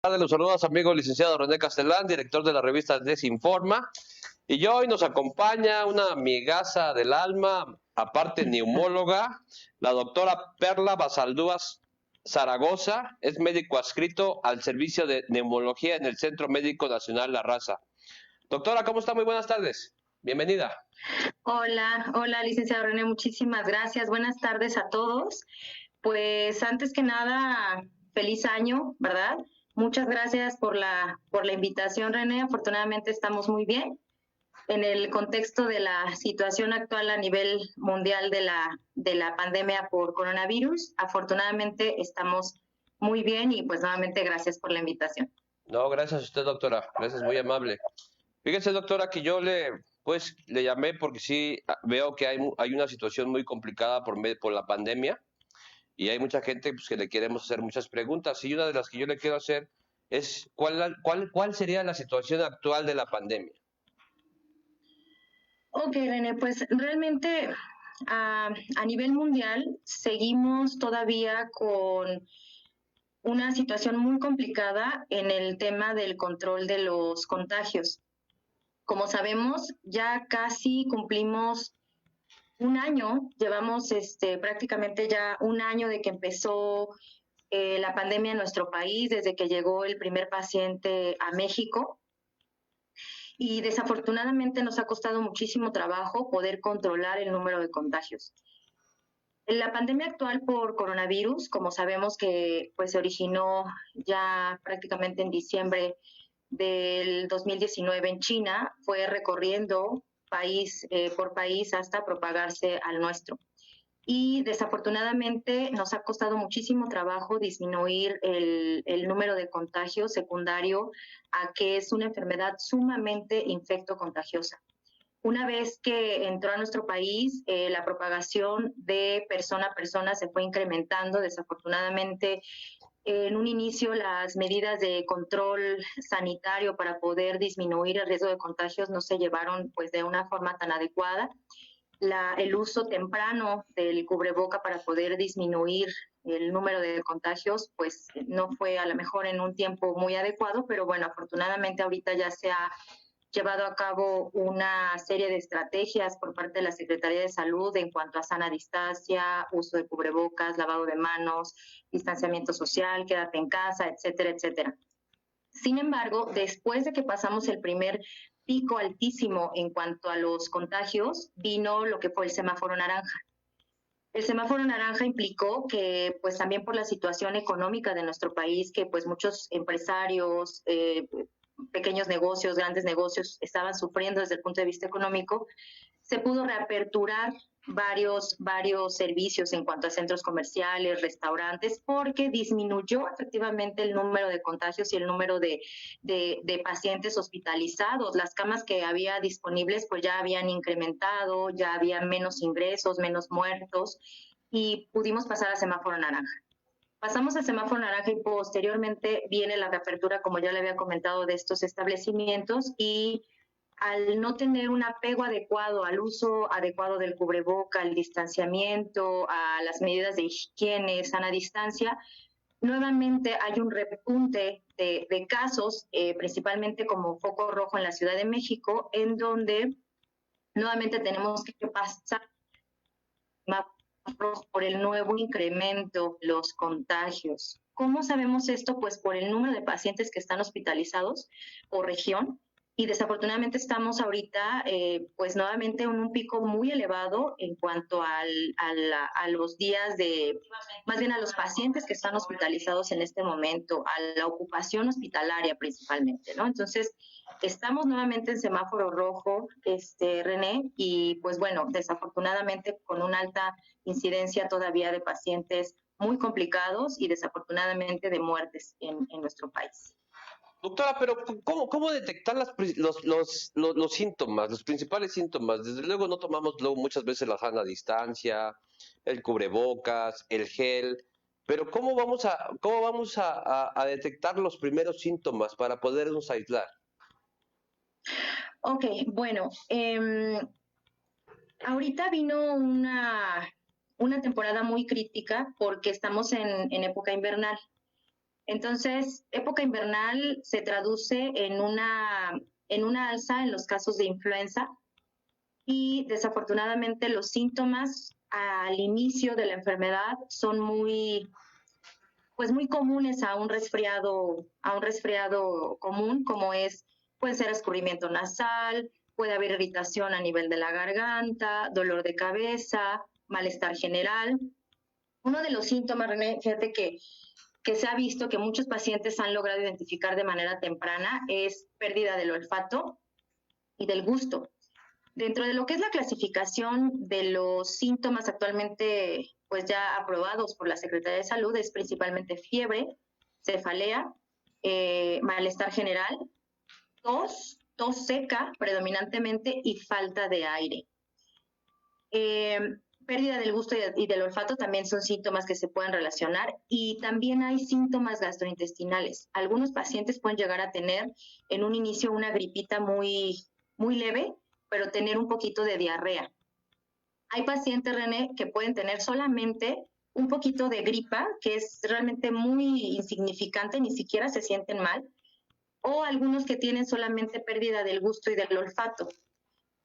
Tardes, los saludos amigo licenciado René Castellán, director de la revista Desinforma. Y hoy nos acompaña una amigaza del alma, aparte neumóloga, la doctora Perla Basaldúas Zaragoza, es médico adscrito al servicio de neumología en el Centro Médico Nacional La Raza. Doctora, ¿cómo está? Muy buenas tardes. Bienvenida. Hola, licenciado René, muchísimas gracias. Buenas tardes a todos. Pues antes que nada, feliz año, ¿verdad? Muchas gracias por la invitación, René. Afortunadamente estamos muy bien en el contexto de la situación actual a nivel mundial de la pandemia por coronavirus. Afortunadamente estamos muy bien y pues nuevamente gracias por la invitación. No, gracias a usted, doctora. Gracias, muy amable. Fíjese, doctora, que yo le llamé porque sí veo que hay una situación muy complicada por la pandemia y hay mucha gente pues, que le queremos hacer muchas preguntas. Y una de las que yo le quiero hacer es ¿cuál sería la situación actual de la pandemia? Ok, René, pues realmente a nivel mundial seguimos todavía con una situación muy complicada en el tema del control de los contagios. Como sabemos, ya casi cumplimos un año, llevamos prácticamente ya un año de que empezó la pandemia en nuestro país, desde que llegó el primer paciente a México. Y desafortunadamente nos ha costado muchísimo trabajo poder controlar el número de contagios. La pandemia actual por coronavirus, como sabemos que pues se originó ya prácticamente en diciembre del 2019 en China, fue recorriendo país por país hasta propagarse al nuestro. Y desafortunadamente nos ha costado muchísimo trabajo disminuir el número de contagios secundario a que es una enfermedad sumamente infectocontagiosa. Una vez que entró a nuestro país, la propagación de persona a persona se fue incrementando. Desafortunadamente, en un inicio, las medidas de control sanitario para poder disminuir el riesgo de contagios no se llevaron pues de una forma tan adecuada. El uso temprano del cubreboca para poder disminuir el número de contagios, pues no fue a lo mejor en un tiempo muy adecuado, pero bueno, afortunadamente ahorita ya se ha llevado a cabo una serie de estrategias por parte de la Secretaría de Salud en cuanto a sana distancia, uso de cubrebocas, lavado de manos, distanciamiento social, quédate en casa, etcétera, etcétera. Sin embargo, después de que pasamos el primer pico altísimo en cuanto a los contagios, vino lo que fue el semáforo naranja. El semáforo naranja implicó que, pues también por la situación económica de nuestro país, que pues muchos empresarios, pequeños negocios, grandes negocios estaban sufriendo desde el punto de vista económico, se pudo reaperturar varios servicios en cuanto a centros comerciales, restaurantes, porque disminuyó efectivamente el número de contagios y el número de pacientes hospitalizados. Las camas que había disponibles pues ya habían incrementado, ya había menos ingresos, menos muertos y pudimos pasar a semáforo naranja. Pasamos a semáforo naranja y posteriormente viene la reapertura, como ya le había comentado, de estos establecimientos y al no tener un apego adecuado al uso adecuado del cubreboca, al distanciamiento, a las medidas de higiene, sana distancia, nuevamente hay un repunte de casos, principalmente como foco rojo en la Ciudad de México, en donde nuevamente tenemos que pasar por el nuevo incremento de los contagios. ¿Cómo sabemos esto? Pues por el número de pacientes que están hospitalizados por región y desafortunadamente estamos ahorita pues nuevamente en un pico muy elevado en cuanto a los días de, más bien a los pacientes que están hospitalizados en este momento, a la ocupación hospitalaria principalmente, ¿no? Entonces, estamos nuevamente en semáforo rojo, René, y pues bueno, desafortunadamente con una alta incidencia todavía de pacientes muy complicados y desafortunadamente de muertes en nuestro país. Doctora, pero ¿cómo detectar los síntomas, los principales síntomas? Desde luego no tomamos luego muchas veces la sana distancia, el cubrebocas, el gel, pero ¿cómo vamos a detectar los primeros síntomas para podernos aislar? Ok, bueno, ahorita vino una temporada muy crítica porque estamos en época invernal. Entonces, época invernal se traduce en una alza en los casos de influenza y desafortunadamente los síntomas al inicio de la enfermedad son muy comunes a un resfriado común, como puede ser escurrimiento nasal, puede haber irritación a nivel de la garganta, dolor de cabeza, malestar general. Uno de los síntomas, René, fíjate que se ha visto que muchos pacientes han logrado identificar de manera temprana es pérdida del olfato y del gusto. Dentro de lo que es la clasificación de los síntomas actualmente pues ya aprobados por la Secretaría de Salud es principalmente fiebre, cefalea, malestar general, tos seca predominantemente y falta de aire. Pérdida del gusto y del olfato también son síntomas que se pueden relacionar y también hay síntomas gastrointestinales. Algunos pacientes pueden llegar a tener en un inicio una gripita muy leve, pero tener un poquito de diarrea. Hay pacientes, René, que pueden tener solamente un poquito de gripa, que es realmente muy insignificante, ni siquiera se sienten mal, o algunos que tienen solamente pérdida del gusto y del olfato.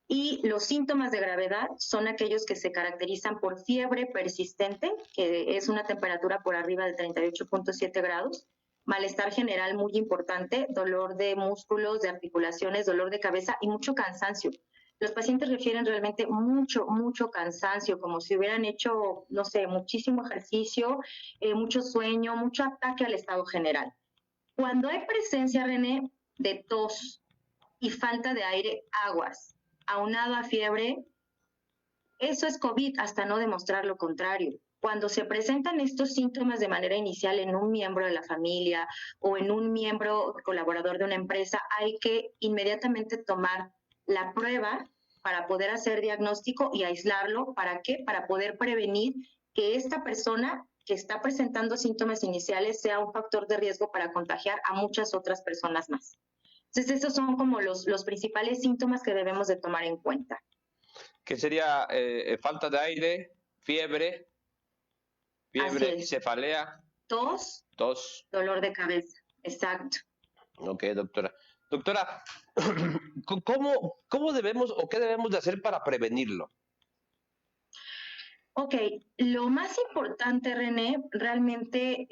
Y los síntomas de gravedad son aquellos que se caracterizan por fiebre persistente, que es una temperatura por arriba de 38.7 grados, malestar general muy importante, dolor de músculos, de articulaciones, dolor de cabeza y mucho cansancio. Los pacientes refieren realmente mucho cansancio, como si hubieran hecho, no sé, muchísimo ejercicio, mucho sueño, mucho ataque al estado general. Cuando hay presencia, René, de tos y falta de aire, aguas, aunado a fiebre, eso es COVID hasta no demostrar lo contrario. Cuando se presentan estos síntomas de manera inicial en un miembro de la familia o en un miembro colaborador de una empresa, hay que inmediatamente tomar la prueba para poder hacer diagnóstico y aislarlo. ¿Para qué? Para poder prevenir que esta persona que está presentando síntomas iniciales sea un factor de riesgo para contagiar a muchas otras personas más. Entonces, esos son como los principales síntomas que debemos de tomar en cuenta. Que sería falta de aire, fiebre, cefalea, tos, dolor de cabeza. Exacto. Ok, doctora. Doctora, ¿cómo debemos o qué debemos de hacer para prevenirlo? Ok, lo más importante, René, realmente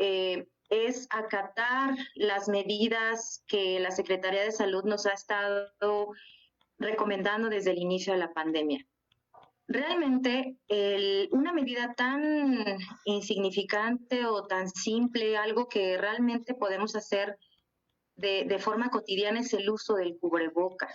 es acatar las medidas que la Secretaría de Salud nos ha estado recomendando desde el inicio de la pandemia. Realmente, una medida tan insignificante o tan simple, algo que realmente podemos hacer de forma cotidiana es el uso del cubreboca.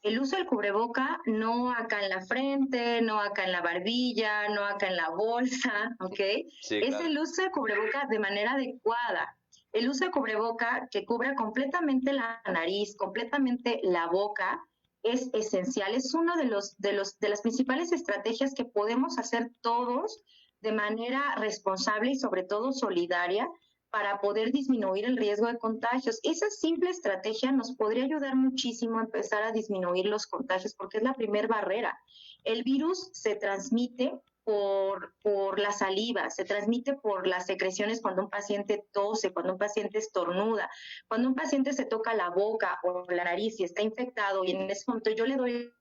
El uso del cubreboca no acá en la frente, no acá en la barbilla, no acá en la bolsa, ¿ok? Sí, es claro. El uso de cubreboca de manera adecuada. El uso de cubreboca que cubra completamente la nariz, completamente la boca, es esencial. Es uno de las principales estrategias que podemos hacer todos de manera responsable y sobre todo solidaria para poder disminuir el riesgo de contagios. Esa simple estrategia nos podría ayudar muchísimo a empezar a disminuir los contagios porque es la primera barrera. El virus se transmite por la saliva, se transmite por las secreciones cuando un paciente tose, cuando un paciente estornuda, cuando un paciente se toca la boca o la nariz y está infectado y en ese momento yo le doy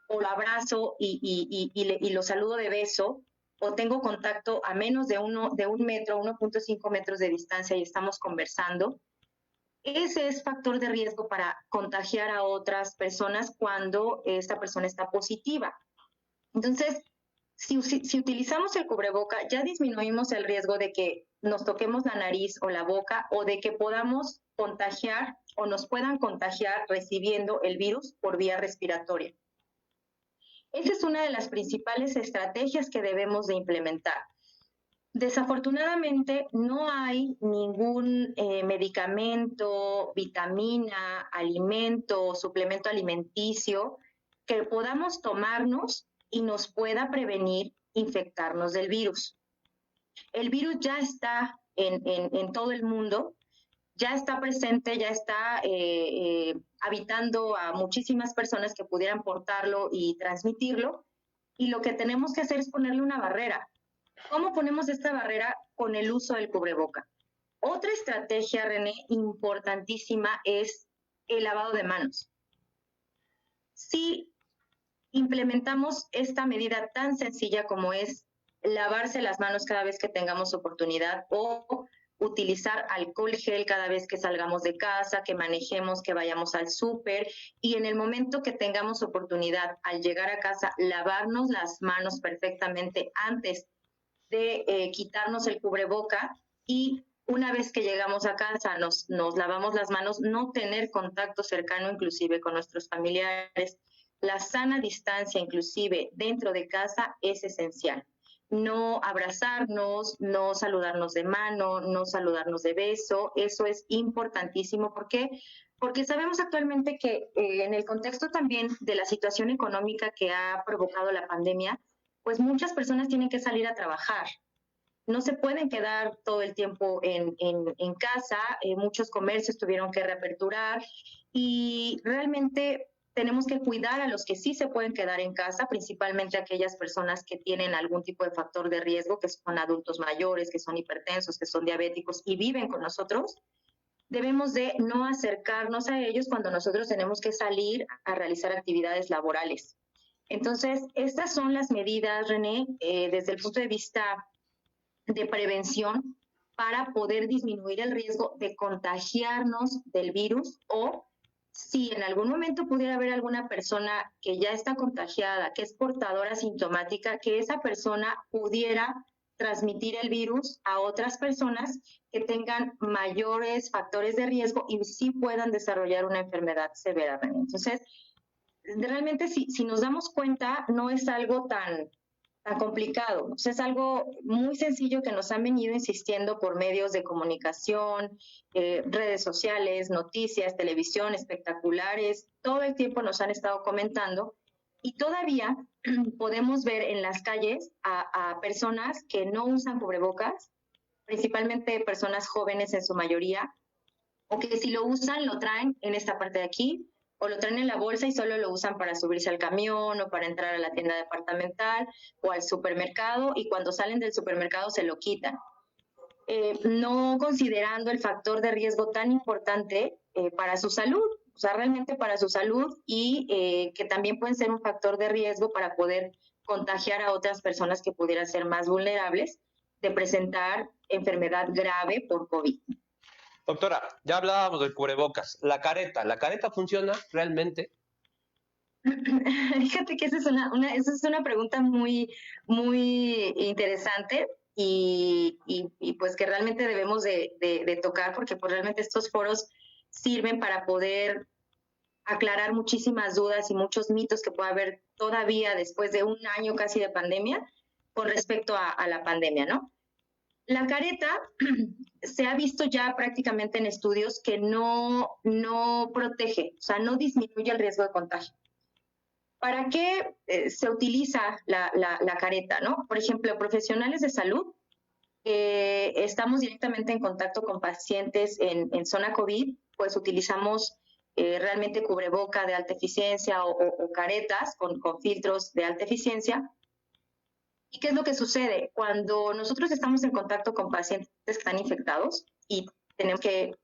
o lo abrazo y lo saludo de beso, o tengo contacto a menos de un metro, 1.5 metros de distancia y estamos conversando, ese es factor de riesgo para contagiar a otras personas cuando esta persona está positiva. Entonces, si utilizamos el cubreboca, ya disminuimos el riesgo de que nos toquemos la nariz o la boca o de que podamos contagiar o nos puedan contagiar recibiendo el virus por vía respiratoria. Esa es una de las principales estrategias que debemos de implementar. Desafortunadamente, no hay ningún medicamento, vitamina, alimento, suplemento alimenticio que podamos tomarnos y nos pueda prevenir infectarnos del virus. El virus ya está en todo el mundo, ya está presente, ya está habitando a muchísimas personas que pudieran portarlo y transmitirlo, y lo que tenemos que hacer es ponerle una barrera. ¿Cómo ponemos esta barrera? Con el uso del cubreboca. Otra estrategia, René, importantísima es el lavado de manos. Si implementamos esta medida tan sencilla como es lavarse las manos cada vez que tengamos oportunidad o utilizar alcohol gel cada vez que salgamos de casa, que manejemos, que vayamos al súper, y en el momento que tengamos oportunidad al llegar a casa, lavarnos las manos perfectamente antes de quitarnos el cubreboca, y una vez que llegamos a casa nos lavamos las manos, no tener contacto cercano inclusive con nuestros familiares. La sana distancia inclusive dentro de casa es esencial. No abrazarnos, no saludarnos de mano, no saludarnos de beso, eso es importantísimo. ¿Por qué? Porque sabemos actualmente que en el contexto también de la situación económica que ha provocado la pandemia, pues muchas personas tienen que salir a trabajar. No se pueden quedar todo el tiempo en casa, muchos comercios tuvieron que reaperturar y realmente tenemos que cuidar a los que sí se pueden quedar en casa, principalmente aquellas personas que tienen algún tipo de factor de riesgo, que son adultos mayores, que son hipertensos, que son diabéticos y viven con nosotros. Debemos de no acercarnos a ellos cuando nosotros tenemos que salir a realizar actividades laborales. Entonces, estas son las medidas, René, desde el punto de vista de prevención para poder disminuir el riesgo de contagiarnos del virus, o si en algún momento pudiera haber alguna persona que ya está contagiada, que es portadora sintomática, que esa persona pudiera transmitir el virus a otras personas que tengan mayores factores de riesgo y sí puedan desarrollar una enfermedad severa. Entonces, realmente si nos damos cuenta, no es algo tan complicado. O sea, es algo muy sencillo que nos han venido insistiendo por medios de comunicación, redes sociales, noticias, televisión, espectaculares. Todo el tiempo nos han estado comentando y todavía podemos ver en las calles a personas que no usan cubrebocas, principalmente personas jóvenes en su mayoría, o que si lo usan lo traen en esta parte de aquí, o lo traen en la bolsa y solo lo usan para subirse al camión o para entrar a la tienda departamental o al supermercado, y cuando salen del supermercado se lo quitan. No considerando el factor de riesgo tan importante para su salud, o sea, realmente para su salud, y que también pueden ser un factor de riesgo para poder contagiar a otras personas que pudieran ser más vulnerables de presentar enfermedad grave por COVID. Doctora, ya hablábamos del cubrebocas. ¿La careta funciona realmente? Fíjate que esa es una pregunta muy, muy interesante y pues que realmente debemos de tocar, porque pues realmente estos foros sirven para poder aclarar muchísimas dudas y muchos mitos que puede haber todavía después de un año casi de pandemia con respecto a la pandemia, ¿no? La careta se ha visto ya prácticamente en estudios que no protege, o sea, no disminuye el riesgo de contagio. ¿Para qué se utiliza la careta, no? Por ejemplo, profesionales de salud, estamos directamente en contacto con pacientes en zona COVID, pues utilizamos realmente cubreboca de alta eficiencia o caretas con filtros de alta eficiencia. ¿Y qué es lo que sucede? Cuando nosotros estamos en contacto con pacientes que están infectados y tenemos que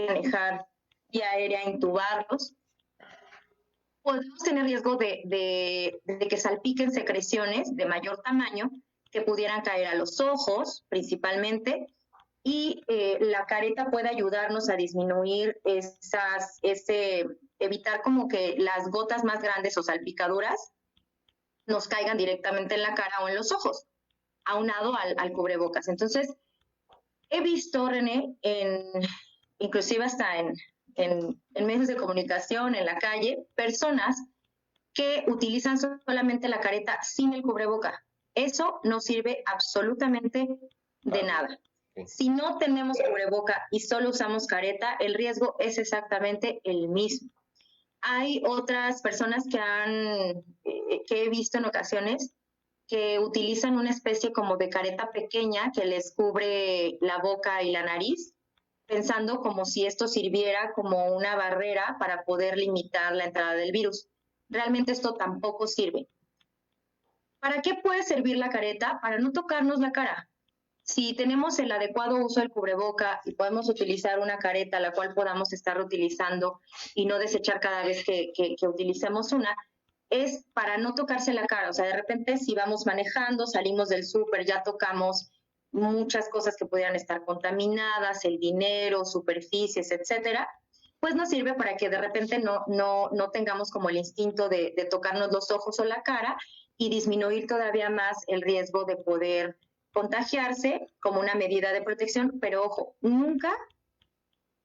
manejar vía aérea, intubarlos, podemos tener riesgo de que salpiquen secreciones de mayor tamaño que pudieran caer a los ojos principalmente, y la careta puede ayudarnos a disminuir evitar como que las gotas más grandes o salpicaduras nos caigan directamente en la cara o en los ojos, aunado al cubrebocas. Entonces, he visto, René, inclusive hasta en medios de comunicación, en la calle, personas que utilizan solamente la careta sin el cubreboca. Eso no sirve absolutamente de nada. Si no tenemos cubreboca y solo usamos careta, el riesgo es exactamente el mismo. Hay otras personas que he visto en ocasiones que utilizan una especie como de careta pequeña que les cubre la boca y la nariz, pensando como si esto sirviera como una barrera para poder limitar la entrada del virus. Realmente esto tampoco sirve. ¿Para qué puede servir la careta? Para no tocarnos la cara. Si tenemos el adecuado uso del cubreboca y podemos utilizar una careta la cual podamos estar utilizando y no desechar cada vez que utilicemos una, es para no tocarse la cara. O sea, de repente si vamos manejando, salimos del súper, ya tocamos muchas cosas que pudieran estar contaminadas, el dinero, superficies, etcétera, pues nos sirve para que de repente no tengamos como el instinto de tocarnos los ojos o la cara y disminuir todavía más el riesgo de poder contagiarse como una medida de protección, pero ojo, nunca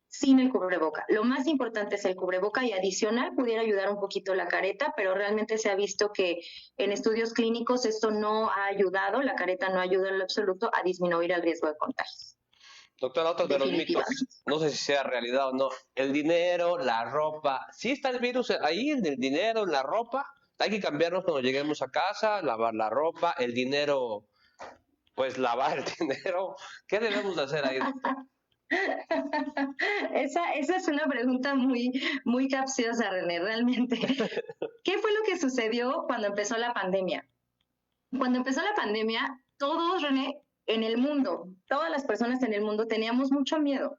sin el cubreboca. Lo más importante es el cubreboca y adicional pudiera ayudar un poquito la careta, pero realmente se ha visto que en estudios clínicos esto no ha ayudado, la careta no ayuda en lo absoluto a disminuir el riesgo de contagios. Doctora, otro de los mitos, no sé si sea realidad o no, el dinero, la ropa, ¿sí está el virus ahí en el dinero, en la ropa? Hay que cambiarnos cuando lleguemos a casa, lavar la ropa, el dinero, pues lavar el dinero. ¿Qué debemos de hacer ahí? Esa es una pregunta muy capciosa, René, realmente. ¿Qué fue lo que sucedió cuando empezó la pandemia? Cuando empezó la pandemia, todos, René, en el mundo, todas las personas en el mundo teníamos mucho miedo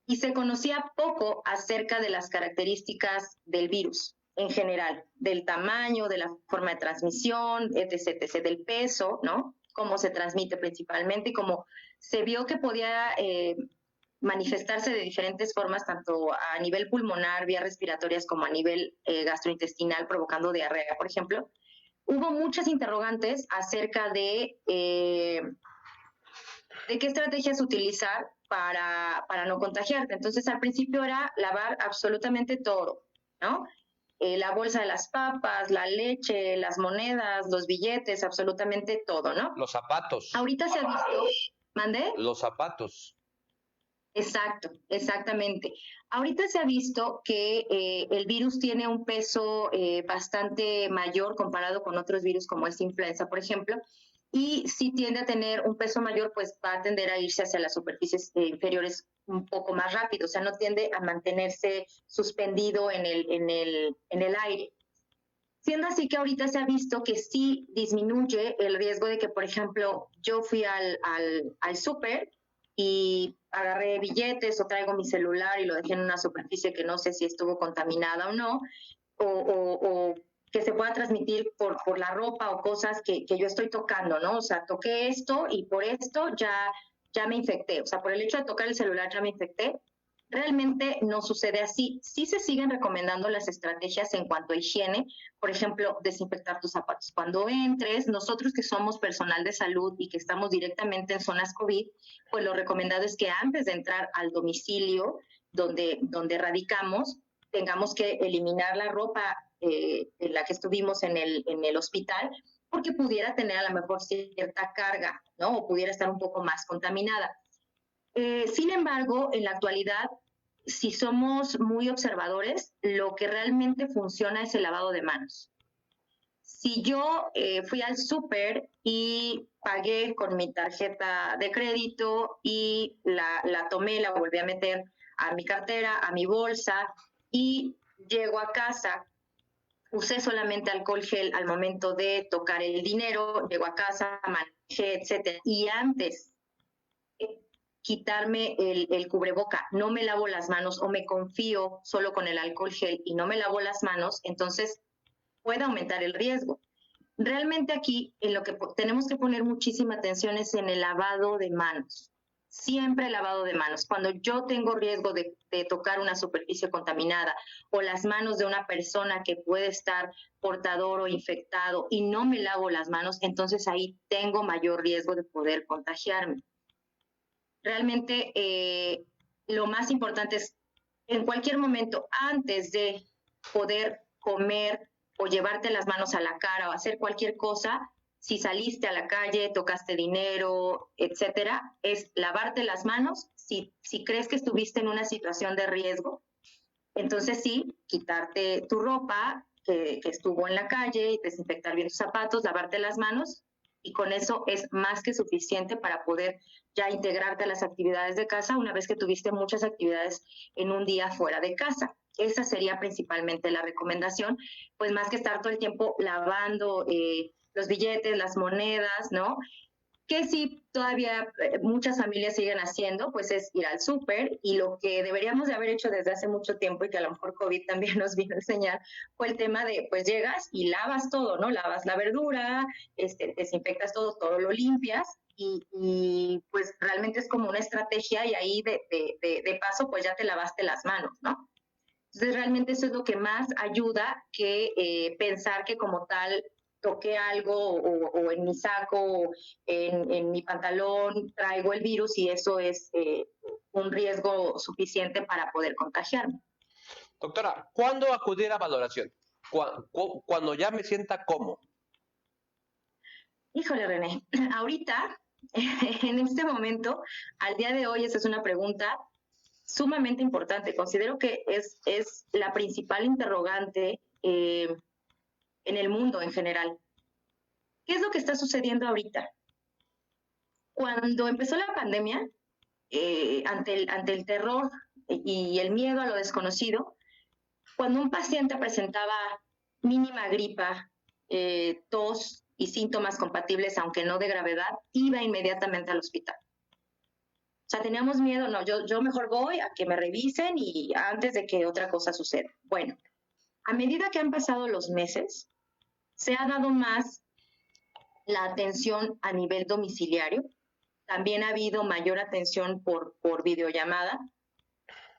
y se conocía poco acerca de las características del virus en general, del tamaño, de la forma de transmisión, etc., del peso, ¿no? Cómo se transmite principalmente y cómo se vio que podía manifestarse de diferentes formas, tanto a nivel pulmonar, vías respiratorias, como a nivel gastrointestinal, provocando diarrea, por ejemplo. Hubo muchas interrogantes acerca de qué estrategias utilizar para no contagiarte. Entonces, al principio era lavar absolutamente todo, ¿no? La bolsa de las papas, la leche, las monedas, los billetes, absolutamente todo, ¿no? Los zapatos. Ahorita se ha visto... ¿Mandé? Los zapatos. Exacto, exactamente. Ahorita se ha visto que el virus tiene un peso bastante mayor comparado con otros virus como es influenza, por ejemplo, y si tiende a tener un peso mayor, pues va a tender a irse hacia las superficies inferiores un poco más rápido, o sea, no tiende a mantenerse suspendido en el aire. Siendo así que ahorita se ha visto que sí disminuye el riesgo de que, por ejemplo, yo fui al súper y agarré billetes o traigo mi celular y lo dejé en una superficie que no sé si estuvo contaminada o no, o que se pueda transmitir por la ropa o cosas que yo estoy tocando, ¿no? O sea, toqué esto y por esto ya me infecté. O sea, por el hecho de tocar el celular ya me infecté. Realmente no sucede así. Sí se siguen recomendando las estrategias en cuanto a higiene, por ejemplo, desinfectar tus zapatos. Cuando entres, nosotros que somos personal de salud y que estamos directamente en zonas COVID, pues lo recomendado es que antes de entrar al domicilio donde radicamos, tengamos que eliminar la ropa en la que estuvimos en el hospital, porque pudiera tener a lo mejor cierta carga, ¿no? O pudiera estar un poco más contaminada. Sin embargo, en la actualidad, si somos muy observadores, lo que realmente funciona es el lavado de manos. Si yo fui al súper y pagué con mi tarjeta de crédito y la tomé, la volví a meter a mi cartera, a mi bolsa y llego a casa, usé solamente alcohol gel al momento de tocar el dinero, llego a casa, manejé, etcétera, y antes quitarme el cubreboca, no me lavo las manos o me confío solo con el alcohol gel y no me lavo las manos, entonces puede aumentar el riesgo. Realmente aquí en lo que tenemos que poner muchísima atención es en el lavado de manos. Siempre lavado de manos. Cuando yo tengo riesgo de tocar una superficie contaminada o las manos de una persona que puede estar portador o infectado y no me lavo las manos, entonces ahí tengo mayor riesgo de poder contagiarme. Realmente lo más importante es en cualquier momento, antes de poder comer o llevarte las manos a la cara o hacer cualquier cosa, si saliste a la calle, tocaste dinero, etcétera, es lavarte las manos. Si crees que estuviste en una situación de riesgo, entonces sí, quitarte tu ropa que estuvo en la calle, desinfectar bien tus zapatos, lavarte las manos, y con eso es más que suficiente para poder ya integrarte a las actividades de casa una vez que tuviste muchas actividades en un día fuera de casa. Esa sería principalmente la recomendación, pues más que estar todo el tiempo lavando los billetes, las monedas, ¿no? Que sí todavía muchas familias siguen haciendo, pues es ir al súper, y lo que deberíamos de haber hecho desde hace mucho tiempo y que a lo mejor COVID también nos vino a enseñar fue el tema de, pues llegas y lavas todo, ¿no? Lavas la verdura, desinfectas todo, todo lo limpias, y pues realmente es como una estrategia, y ahí de paso pues ya te lavaste las manos, ¿no? Entonces realmente eso es lo que más ayuda que pensar que como tal toqué algo o en mi saco o en mi pantalón traigo el virus, y eso es un riesgo suficiente para poder contagiarme. Doctora, ¿cuándo acudir a valoración? Cuando ya me sienta cómodo. Híjole, René, ahorita, en este momento, al día de hoy, esa es una pregunta sumamente importante. Considero que es la principal interrogante en el mundo en general. ¿Qué es lo que está sucediendo ahorita? Cuando empezó la pandemia, ante el terror y el miedo a lo desconocido, cuando un paciente presentaba mínima gripa, tos y síntomas compatibles, aunque no de gravedad, iba inmediatamente al hospital. O sea, teníamos miedo, no, yo mejor voy a que me revisen y antes de que otra cosa suceda. Bueno, a medida que han pasado los meses, se ha dado más la atención a nivel domiciliario. También ha habido mayor atención por videollamada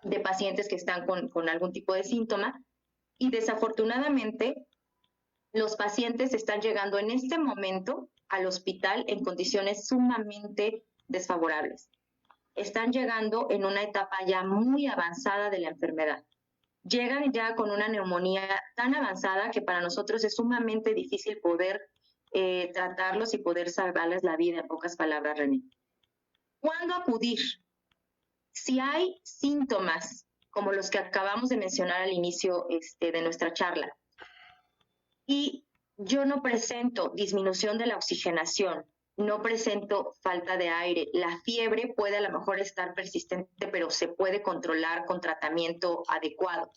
de pacientes que están con algún tipo de síntoma, y desafortunadamente los pacientes están llegando en este momento al hospital en condiciones sumamente desfavorables. Están llegando en una etapa ya muy avanzada de la enfermedad. Llegan ya con una neumonía tan avanzada que para nosotros es sumamente difícil poder tratarlos y poder salvarles la vida, en pocas palabras, René. ¿Cuándo acudir? Si hay síntomas como los que acabamos de mencionar al inicio de nuestra charla, y yo no presento disminución de la oxigenación, no presento falta de aire, la fiebre puede a lo mejor estar persistente, pero se puede controlar con tratamiento adecuado.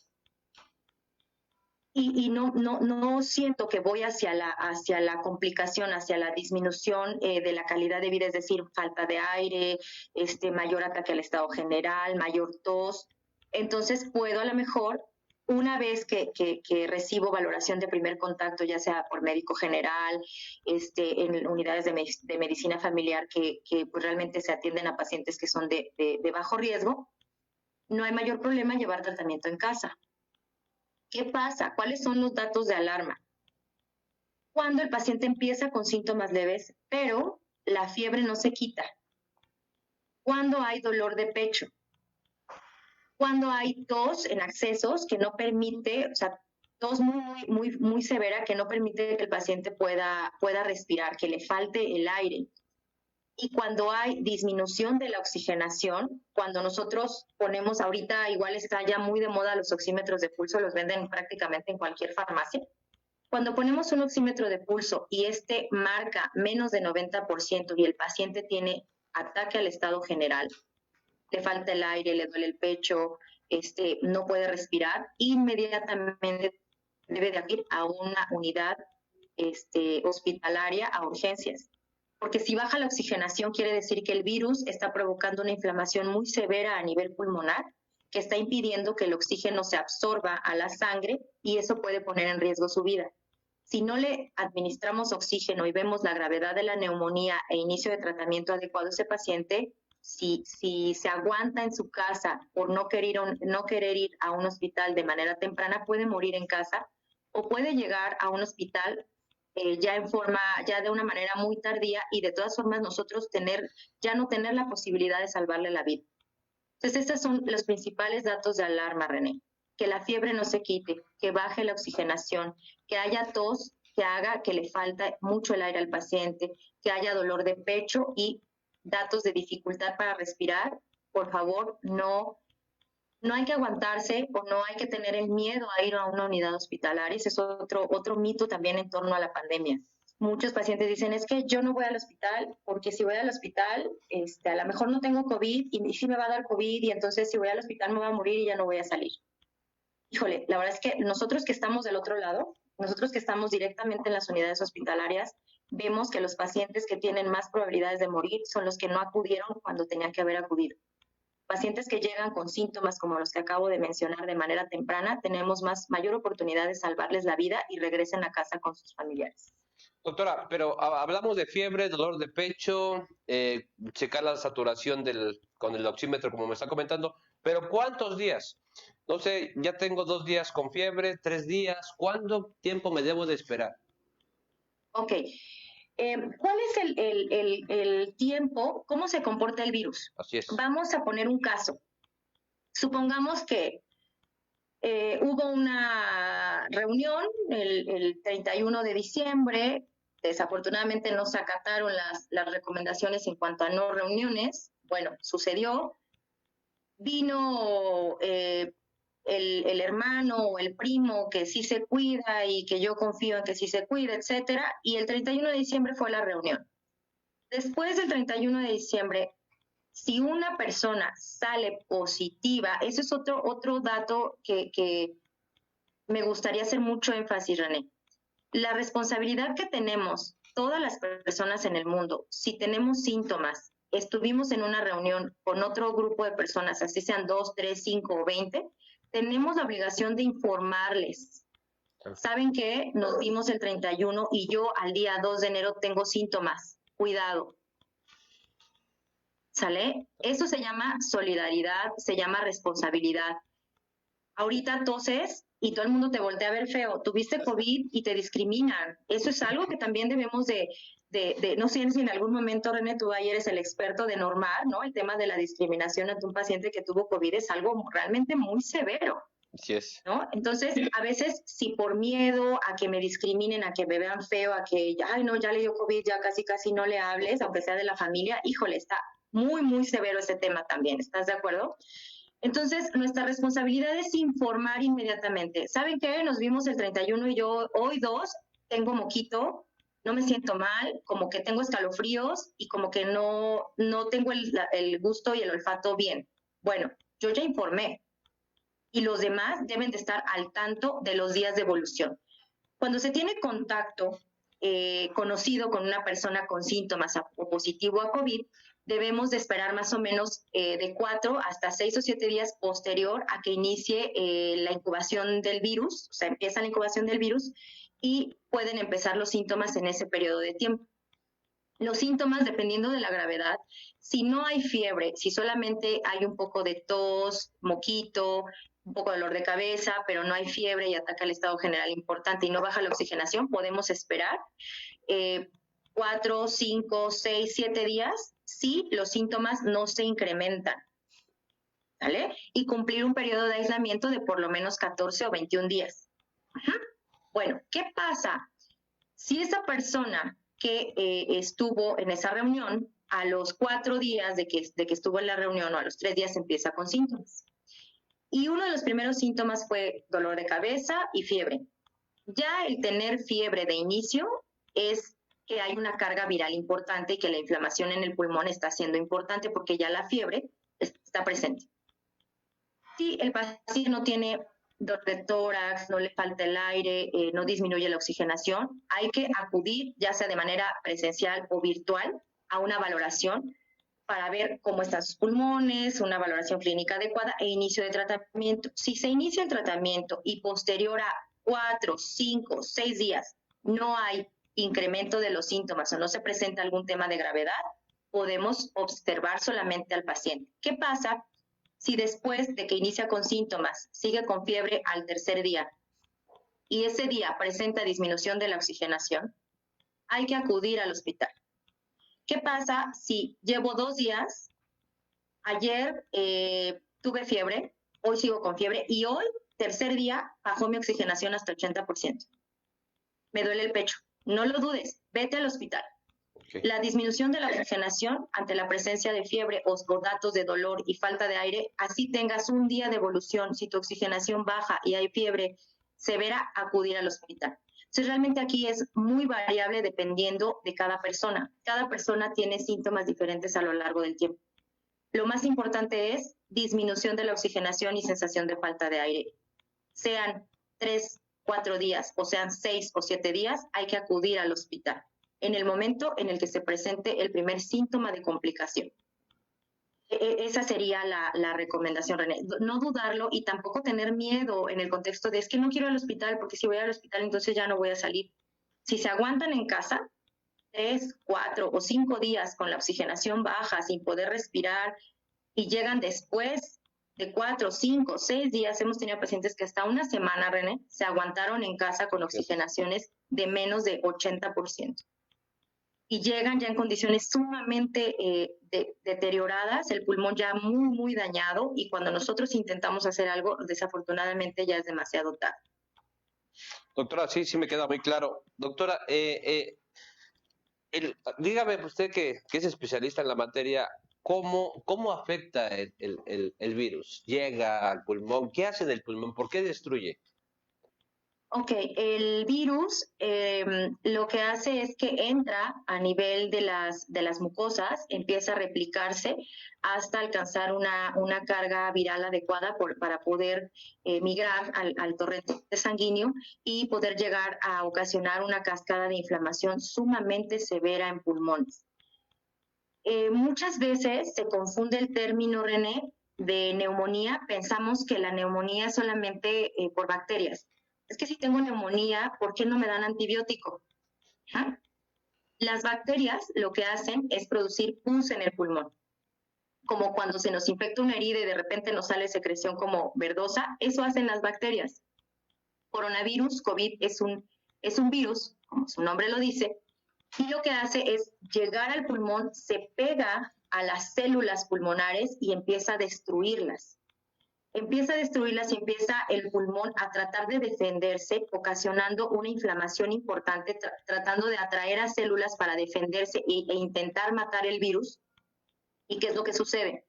Y no siento que voy hacia la complicación, hacia la disminución de la calidad de vida, es decir, falta de aire, mayor ataque al estado general, mayor tos. Entonces puedo a lo mejor, una vez que recibo valoración de primer contacto, ya sea por médico general, en unidades de medicina familiar que pues realmente se atienden a pacientes que son de bajo riesgo, no hay mayor problema llevar tratamiento en casa. ¿Qué pasa? ¿Cuáles son los datos de alarma? Cuando el paciente empieza con síntomas leves, pero la fiebre no se quita. Cuando hay dolor de pecho. Cuando hay tos en accesos que no permite, o sea, tos muy severa que no permite que el paciente pueda respirar, que le falte el aire. Y cuando hay disminución de la oxigenación, cuando nosotros ponemos, ahorita igual está ya muy de moda los oxímetros de pulso, los venden prácticamente en cualquier farmacia. Cuando ponemos un oxímetro de pulso y marca menos de 90% y el paciente tiene ataque al estado general, le falta el aire, le duele el pecho, no puede respirar, inmediatamente debe de ir a una unidad hospitalaria, a urgencias. Porque si baja la oxigenación quiere decir que el virus está provocando una inflamación muy severa a nivel pulmonar, que está impidiendo que el oxígeno se absorba a la sangre, y eso puede poner en riesgo su vida. Si no le administramos oxígeno y vemos la gravedad de la neumonía e inicio de tratamiento adecuado a ese paciente, si se aguanta en su casa por no querer ir a un hospital de manera temprana, puede morir en casa o puede llegar a un hospital ya de una manera muy tardía, y de todas formas nosotros ya no tener la posibilidad de salvarle la vida. Entonces, estos son los principales datos de alarma, René. Que la fiebre no se quite, que baje la oxigenación, que haya tos, que haga que le falta mucho el aire al paciente, que haya dolor de pecho y datos de dificultad para respirar. Por favor, no hay que aguantarse o no hay que tener el miedo a ir a una unidad hospitalaria. Ese es otro mito también en torno a la pandemia. Muchos pacientes dicen, es que yo no voy al hospital porque si voy al hospital, a lo mejor no tengo COVID y sí me va a dar COVID, y entonces si voy al hospital me voy a morir y ya no voy a salir. Híjole, la verdad es que nosotros que estamos del otro lado, nosotros que estamos directamente en las unidades hospitalarias, vemos que los pacientes que tienen más probabilidades de morir son los que no acudieron cuando tenían que haber acudido. Pacientes que llegan con síntomas como los que acabo de mencionar de manera temprana, tenemos mayor oportunidad de salvarles la vida y regresen a casa con sus familiares. Doctora, pero hablamos de fiebre, dolor de pecho, checar la saturación con el oxímetro, como me está comentando, pero ¿cuántos días? No sé, ya tengo 2 días con fiebre, 3 días, ¿cuánto tiempo me debo de esperar? Ok, ¿cuál es el tiempo? ¿Cómo se comporta el virus? Así es. Vamos a poner un caso. Supongamos que hubo una reunión el 31 de diciembre, desafortunadamente no se acataron las recomendaciones en cuanto a no reuniones. Bueno, sucedió, vino el hermano o el primo que sí se cuida y que yo confío en que sí se cuida, etcétera, y el 31 de diciembre fue la reunión. Después del 31 de diciembre, si una persona sale positiva, eso es otro dato que me gustaría hacer mucho énfasis, René. La responsabilidad que tenemos todas las personas en el mundo, si tenemos síntomas, estuvimos en una reunión con otro grupo de personas, así sean 2, 3, 5 o 20, tenemos la obligación de informarles. ¿Saben qué? Nos vimos el 31 y yo al día 2 de enero tengo síntomas. Cuidado. ¿Sale? Eso se llama solidaridad, se llama responsabilidad. Ahorita toses y todo el mundo te voltea a ver feo. Tuviste COVID y te discriminan. Eso es algo que también debemos de no sé si en algún momento, René, tú ahí eres el experto de normar, ¿no? El tema de la discriminación ante un paciente que tuvo COVID es algo realmente muy severo. Así es. ¿No? Entonces, a veces, si por miedo a que me discriminen, a que me vean feo, a que, ay, no, ya le dio COVID, ya casi no le hables, aunque sea de la familia, híjole, está muy severo ese tema también. ¿Estás de acuerdo? Entonces, nuestra responsabilidad es informar inmediatamente. ¿Saben qué? Nos vimos el 31 y yo hoy 2 tengo moquito, no me siento mal, como que tengo escalofríos y como que no tengo el gusto y el olfato bien. Bueno, yo ya informé y los demás deben de estar al tanto de los días de evolución. Cuando se tiene contacto conocido con una persona con síntomas o positivo a COVID, debemos de esperar más o menos de 4 hasta 6 o 7 días posterior a que inicie la incubación del virus, o sea, empieza la incubación del virus y pueden empezar los síntomas en ese periodo de tiempo. Los síntomas, dependiendo de la gravedad, si no hay fiebre, si solamente hay un poco de tos, moquito, un poco de dolor de cabeza, pero no hay fiebre y ataca el estado general importante y no baja la oxigenación, podemos esperar 4, 5, 6, 7 días si los síntomas no se incrementan, ¿vale? Y cumplir un periodo de aislamiento de por lo menos 14 o 21 días. Ajá. Bueno, ¿qué pasa si esa persona que estuvo en esa reunión a los 4 días de que estuvo en la reunión o a los 3 días empieza con síntomas? Y uno de los primeros síntomas fue dolor de cabeza y fiebre. Ya el tener fiebre de inicio es que hay una carga viral importante y que la inflamación en el pulmón está siendo importante porque ya la fiebre está presente. Si el paciente no tiene dolor de tórax, no le falta el aire, no disminuye la oxigenación, hay que acudir, ya sea de manera presencial o virtual, a una valoración para ver cómo están sus pulmones, una valoración clínica adecuada e inicio de tratamiento. Si se inicia el tratamiento y posterior a 4, 5, 6 días no hay incremento de los síntomas o no se presenta algún tema de gravedad, podemos observar solamente al paciente. ¿Qué pasa si después de que inicia con síntomas sigue con fiebre al tercer día y ese día presenta disminución de la oxigenación? Hay que acudir al hospital. ¿Qué pasa si llevo 2 días, ayer tuve fiebre, hoy sigo con fiebre y hoy, tercer día, bajó mi oxigenación hasta 80%? Me duele el pecho. No lo dudes, vete al hospital. Okay. La disminución de la oxigenación ante la presencia de fiebre o datos de dolor y falta de aire, así tengas un día de evolución, si tu oxigenación baja y hay fiebre severa, acudir al hospital. Entonces, realmente aquí es muy variable dependiendo de cada persona. Cada persona tiene síntomas diferentes a lo largo del tiempo. Lo más importante es disminución de la oxigenación y sensación de falta de aire. Sean 3, 4 días o sean 6 o 7 días, hay que acudir al hospital. en el momento en el que se presente el primer síntoma de complicación. Esa sería la recomendación, René. No dudarlo y tampoco tener miedo en el contexto de es que no quiero ir al hospital porque si voy al hospital entonces ya no voy a salir. Si se aguantan en casa 3, 4 o 5 días con la oxigenación baja, sin poder respirar, y llegan después de 4, 5, 6 días, hemos tenido pacientes que hasta una semana, René, se aguantaron en casa con oxigenaciones de menos de 80%. Y llegan ya en condiciones sumamente deterioradas, el pulmón ya muy, muy dañado, y cuando nosotros intentamos hacer algo, desafortunadamente ya es demasiado tarde. Doctora, sí me queda muy claro. Doctora, dígame usted que es especialista en la materia, ¿cómo afecta el virus? ¿Llega al pulmón? ¿Qué hace en el pulmón? ¿Por qué destruye? Ok, el virus lo que hace es que entra a nivel de las mucosas, empieza a replicarse hasta alcanzar una carga viral adecuada para poder migrar al torrente sanguíneo y poder llegar a ocasionar una cascada de inflamación sumamente severa en pulmones. Muchas veces se confunde el término, René, de neumonía. Pensamos que la neumonía es solamente por bacterias. Es que si tengo neumonía, ¿por qué no me dan antibiótico? ¿Ah? Las bacterias lo que hacen es producir pus en el pulmón. Como cuando se nos infecta una herida y de repente nos sale secreción como verdosa, eso hacen las bacterias. Coronavirus, COVID, es un virus, como su nombre lo dice, y lo que hace es llegar al pulmón, se pega a las células pulmonares y empieza a destruirlas. Empieza a destruirlas y empieza el pulmón a tratar de defenderse, ocasionando una inflamación importante, tratando de atraer a células para defenderse e intentar matar el virus. ¿Y qué es lo que sucede?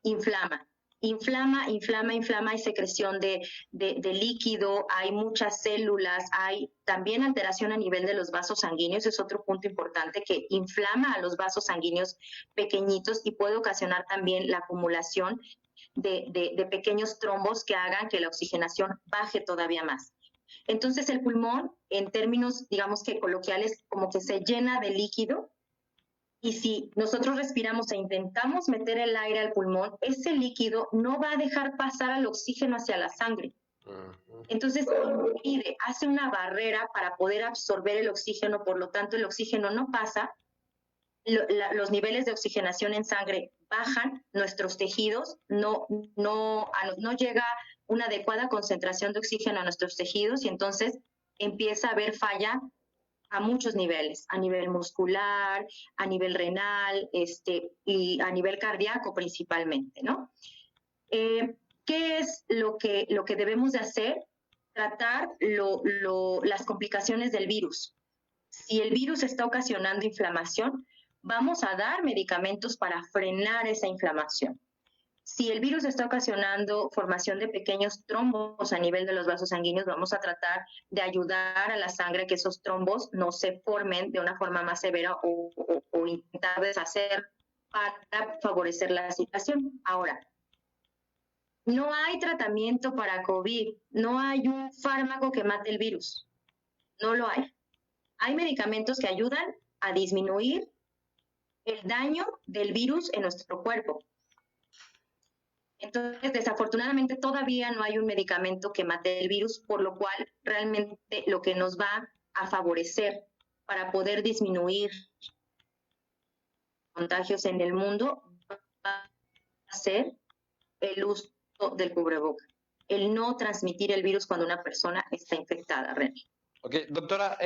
Inflama. Inflama, hay secreción de líquido, hay muchas células, hay también alteración a nivel de los vasos sanguíneos, es otro punto importante que inflama a los vasos sanguíneos pequeñitos y puede ocasionar también la acumulación de pequeños trombos que hagan que la oxigenación baje todavía más. Entonces el pulmón, en términos, digamos que coloquiales, como que se llena de líquido, y si nosotros respiramos e intentamos meter el aire al pulmón, ese líquido no va a dejar pasar al oxígeno hacia la sangre. Entonces hace una barrera para poder absorber el oxígeno, por lo tanto el oxígeno no pasa, los niveles de oxigenación en sangre bajan, nuestros tejidos no llega una adecuada concentración de oxígeno a nuestros tejidos y entonces empieza a haber falla a muchos niveles, a nivel muscular, a nivel renal, y a nivel cardíaco principalmente, ¿no? ¿Qué es lo que debemos de hacer? Tratar las complicaciones del virus. Si el virus está ocasionando inflamación, vamos a dar medicamentos para frenar esa inflamación. Si el virus está ocasionando formación de pequeños trombos a nivel de los vasos sanguíneos, vamos a tratar de ayudar a la sangre a que esos trombos no se formen de una forma más severa o intentar deshacer para favorecer la situación. Ahora, no hay tratamiento para COVID, no hay un fármaco que mate el virus, no lo hay. Hay medicamentos que ayudan a disminuir el daño del virus en nuestro cuerpo. Entonces, desafortunadamente, todavía no hay un medicamento que mate el virus, por lo cual realmente lo que nos va a favorecer para poder disminuir contagios en el mundo va a ser el uso del cubreboca, el no transmitir el virus cuando una persona está infectada, René. Ok, doctora,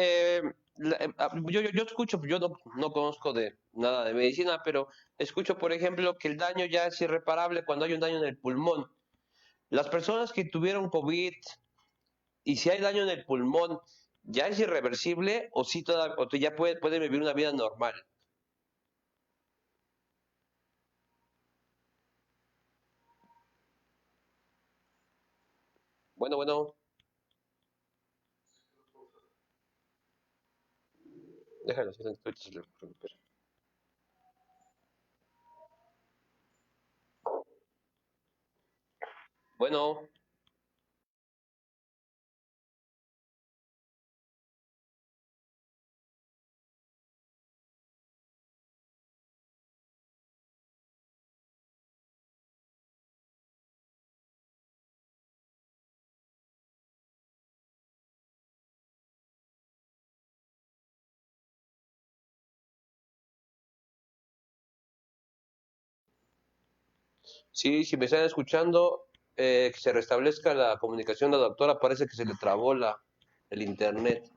yo escucho, yo no conozco de nada de medicina, pero escucho, por ejemplo, que el daño ya es irreparable cuando hay un daño en el pulmón. Las personas que tuvieron COVID y si hay daño en el pulmón, ¿ya es irreversible o si o ya pueden vivir una vida normal? Bueno. Déjalo, si se lo recupera. Bueno. Sí, si me están escuchando, que se restablezca la comunicación de la doctora. Parece que se le trabó el internet.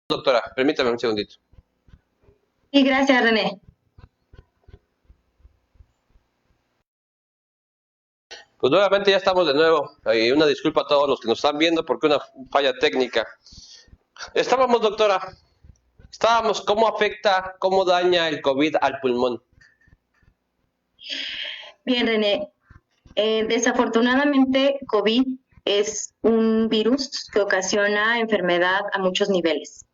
Doctora, permítame un segundito. Sí, gracias, René. Pues nuevamente ya estamos de nuevo. Una disculpa a todos los que nos están viendo porque una falla técnica. Estábamos, ¿cómo afecta, cómo daña el COVID al pulmón? Bien, René. Desafortunadamente, COVID es un virus que ocasiona enfermedad a muchos niveles.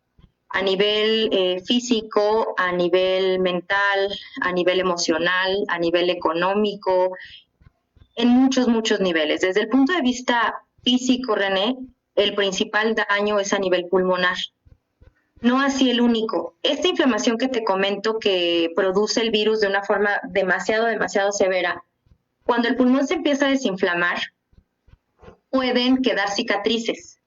A nivel físico, a nivel mental, a nivel emocional, a nivel económico, en muchos niveles. Desde el punto de vista físico, René, el principal daño es a nivel pulmonar. No así el único. Esta inflamación que te comento que produce el virus de una forma demasiado severa, cuando el pulmón se empieza a desinflamar, pueden quedar cicatrices.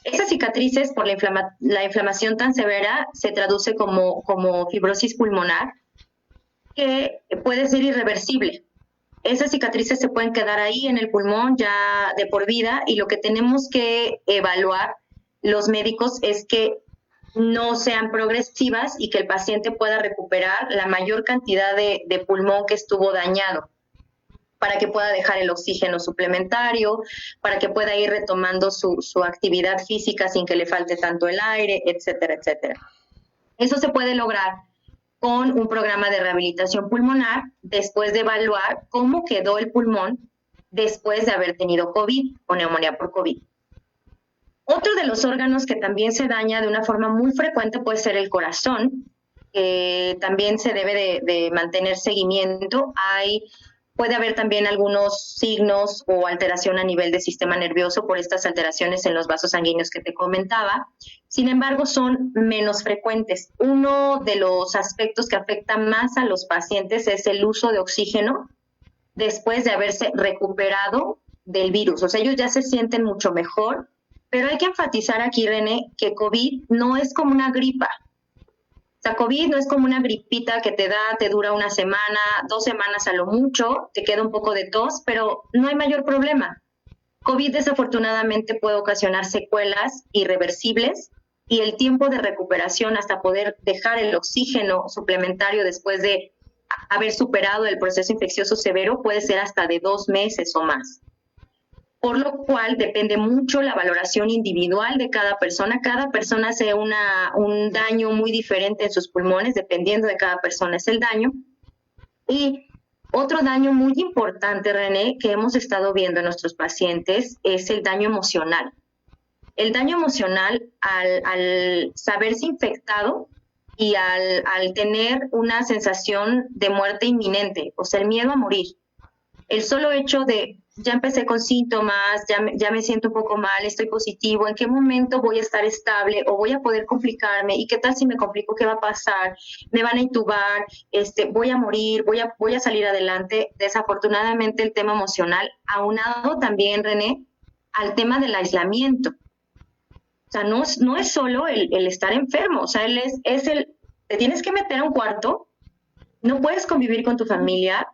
Esas cicatrices por la inflamación tan severa se traduce como fibrosis pulmonar, que puede ser irreversible. Esas cicatrices se pueden quedar ahí en el pulmón ya de por vida, y lo que tenemos que evaluar los médicos es que no sean progresivas y que el paciente pueda recuperar la mayor cantidad de pulmón que estuvo dañado, para que pueda dejar el oxígeno suplementario, para que pueda ir retomando su actividad física sin que le falte tanto el aire, etcétera, etcétera. Eso se puede lograr con un programa de rehabilitación pulmonar después de evaluar cómo quedó el pulmón después de haber tenido COVID o neumonía por COVID. Otro de los órganos que también se daña de una forma muy frecuente puede ser el corazón, que también se debe de mantener seguimiento. Puede haber también algunos signos o alteración a nivel del sistema nervioso por estas alteraciones en los vasos sanguíneos que te comentaba. Sin embargo, son menos frecuentes. Uno de los aspectos que afecta más a los pacientes es el uso de oxígeno después de haberse recuperado del virus. O sea, ellos ya se sienten mucho mejor, pero hay que enfatizar aquí, René, que COVID no es como una gripa. O sea, COVID no es como una gripita que te dura una semana, 2 semanas a lo mucho, te queda un poco de tos, pero no hay mayor problema. COVID desafortunadamente puede ocasionar secuelas irreversibles y el tiempo de recuperación hasta poder dejar el oxígeno suplementario después de haber superado el proceso infeccioso severo puede ser hasta de 2 meses o más. Por lo cual depende mucho la valoración individual de cada persona. Cada persona hace un daño muy diferente en sus pulmones, dependiendo de cada persona es el daño. Y otro daño muy importante, René, que hemos estado viendo en nuestros pacientes es el daño emocional. El daño emocional al saberse infectado y al tener una sensación de muerte inminente, o sea, el miedo a morir. El solo hecho de ya empecé con síntomas, ya me siento un poco mal, estoy positivo, ¿en qué momento voy a estar estable o voy a poder complicarme? ¿Y qué tal si me complico? ¿Qué va a pasar? ¿Me van a intubar? ¿Voy a morir? ¿Voy a salir adelante? Desafortunadamente el tema emocional, aunado también, René, al tema del aislamiento. O sea, no es solo el estar enfermo, o sea, te tienes que meter a un cuarto, no puedes convivir con tu familia,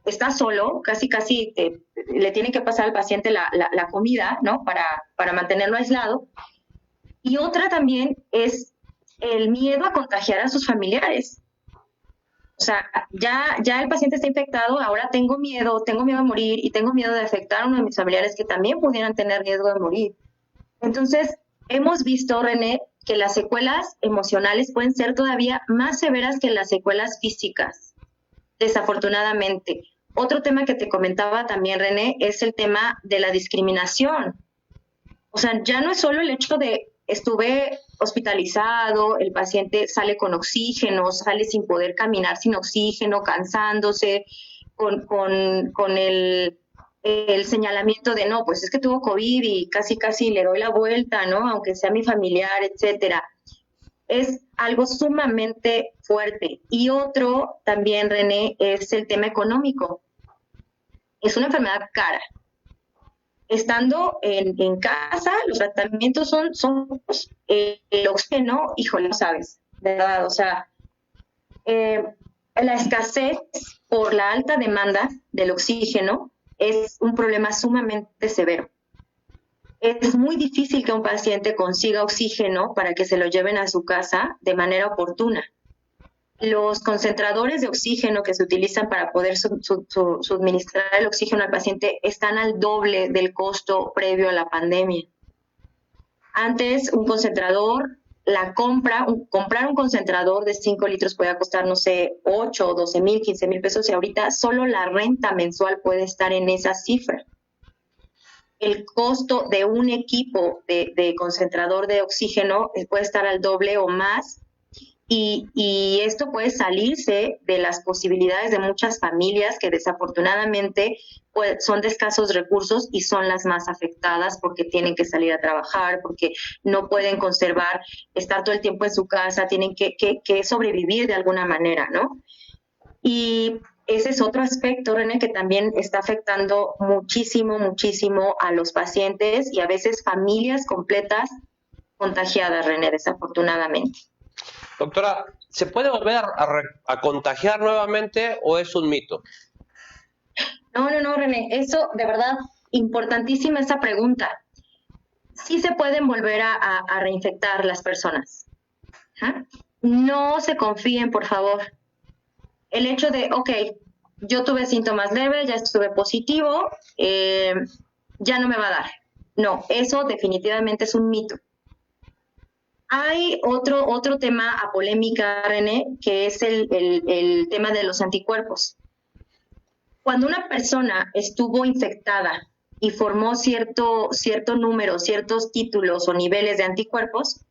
estás solo, casi le tiene que pasar al paciente la comida, ¿no? Para mantenerlo aislado. Y otra también es el miedo a contagiar a sus familiares. O sea, ya el paciente está infectado, ahora tengo miedo a morir y tengo miedo de afectar a uno de mis familiares que también pudieran tener riesgo de morir. Entonces, hemos visto, René, que las secuelas emocionales pueden ser todavía más severas que las secuelas físicas, desafortunadamente. Otro tema que te comentaba también, René, es el tema de la discriminación. O sea, ya no es solo el hecho de estuve hospitalizado, el paciente sale con oxígeno, sale sin poder caminar sin oxígeno, cansándose, con el señalamiento de no, pues es que tuvo COVID y casi le doy la vuelta, ¿no? Aunque sea mi familiar, etcétera. Es algo sumamente fuerte. Y otro también, René, es el tema económico. Es una enfermedad cara. Estando en casa, los tratamientos son el oxígeno, híjole, no sabes, ¿verdad? O sea, la escasez por la alta demanda del oxígeno es un problema sumamente severo. Es muy difícil que un paciente consiga oxígeno para que se lo lleven a su casa de manera oportuna. Los concentradores de oxígeno que se utilizan para poder suministrar el oxígeno al paciente están al doble del costo previo a la pandemia. Antes, un concentrador, comprar un concentrador de 5 litros podía costar, no sé, 8, 12 mil, 15 mil pesos, y ahorita solo la renta mensual puede estar en esa cifra. El costo de un equipo de concentrador de oxígeno puede estar al doble o más, y esto puede salirse de las posibilidades de muchas familias que desafortunadamente son de escasos recursos y son las más afectadas porque tienen que salir a trabajar, porque no pueden estar todo el tiempo en su casa, tienen que sobrevivir de alguna manera, ¿no? Y ese es otro aspecto, René, que también está afectando muchísimo a los pacientes y a veces familias completas contagiadas, René, desafortunadamente. Doctora, ¿se puede volver a contagiar nuevamente o es un mito? No, René, eso de verdad, importantísima esa pregunta. Sí se pueden volver a reinfectar las personas. ¿Ah? No se confíen, por favor. El hecho de, ok, yo tuve síntomas leves, ya estuve positivo, ya no me va a dar. No, eso definitivamente es un mito. Hay otro tema a polémica, René, que es el tema de los anticuerpos. Cuando una persona estuvo infectada y formó cierto número, ciertos títulos o niveles de anticuerpos,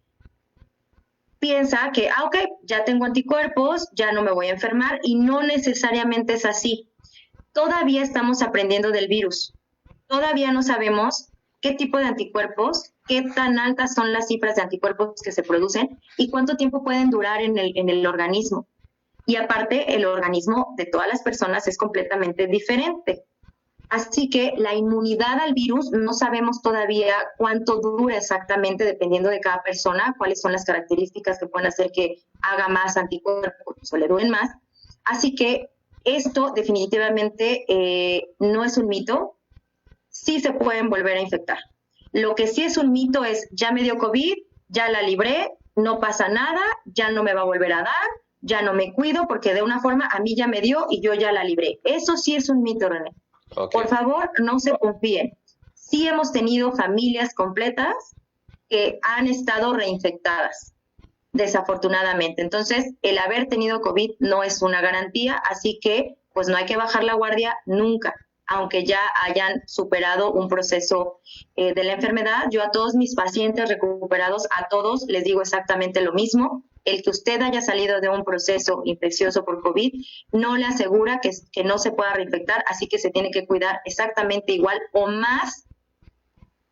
piensa que, ok, ya tengo anticuerpos, ya no me voy a enfermar, y no necesariamente es así. Todavía estamos aprendiendo del virus. Todavía no sabemos qué tipo de anticuerpos, qué tan altas son las cifras de anticuerpos que se producen y cuánto tiempo pueden durar en el organismo. Y aparte, el organismo de todas las personas es completamente diferente. Así que la inmunidad al virus no sabemos todavía cuánto dura exactamente, dependiendo de cada persona, cuáles son las características que pueden hacer que haga más anticuerpos o le duren más. Así que esto definitivamente no es un mito, sí se pueden volver a infectar. Lo que sí es un mito es, ya me dio COVID, ya la libré, no pasa nada, ya no me va a volver a dar, ya no me cuido porque de una forma a mí ya me dio y yo ya la libré. Eso sí es un mito, René. Okay. Por favor, no se confíen. Sí hemos tenido familias completas que han estado reinfectadas, desafortunadamente. Entonces, el haber tenido COVID no es una garantía, así que pues no hay que bajar la guardia nunca, aunque ya hayan superado un proceso de la enfermedad. Yo a todos mis pacientes recuperados, a todos les digo exactamente lo mismo. El que usted haya salido de un proceso infeccioso por COVID no le asegura que no se pueda reinfectar, así que se tiene que cuidar exactamente igual o más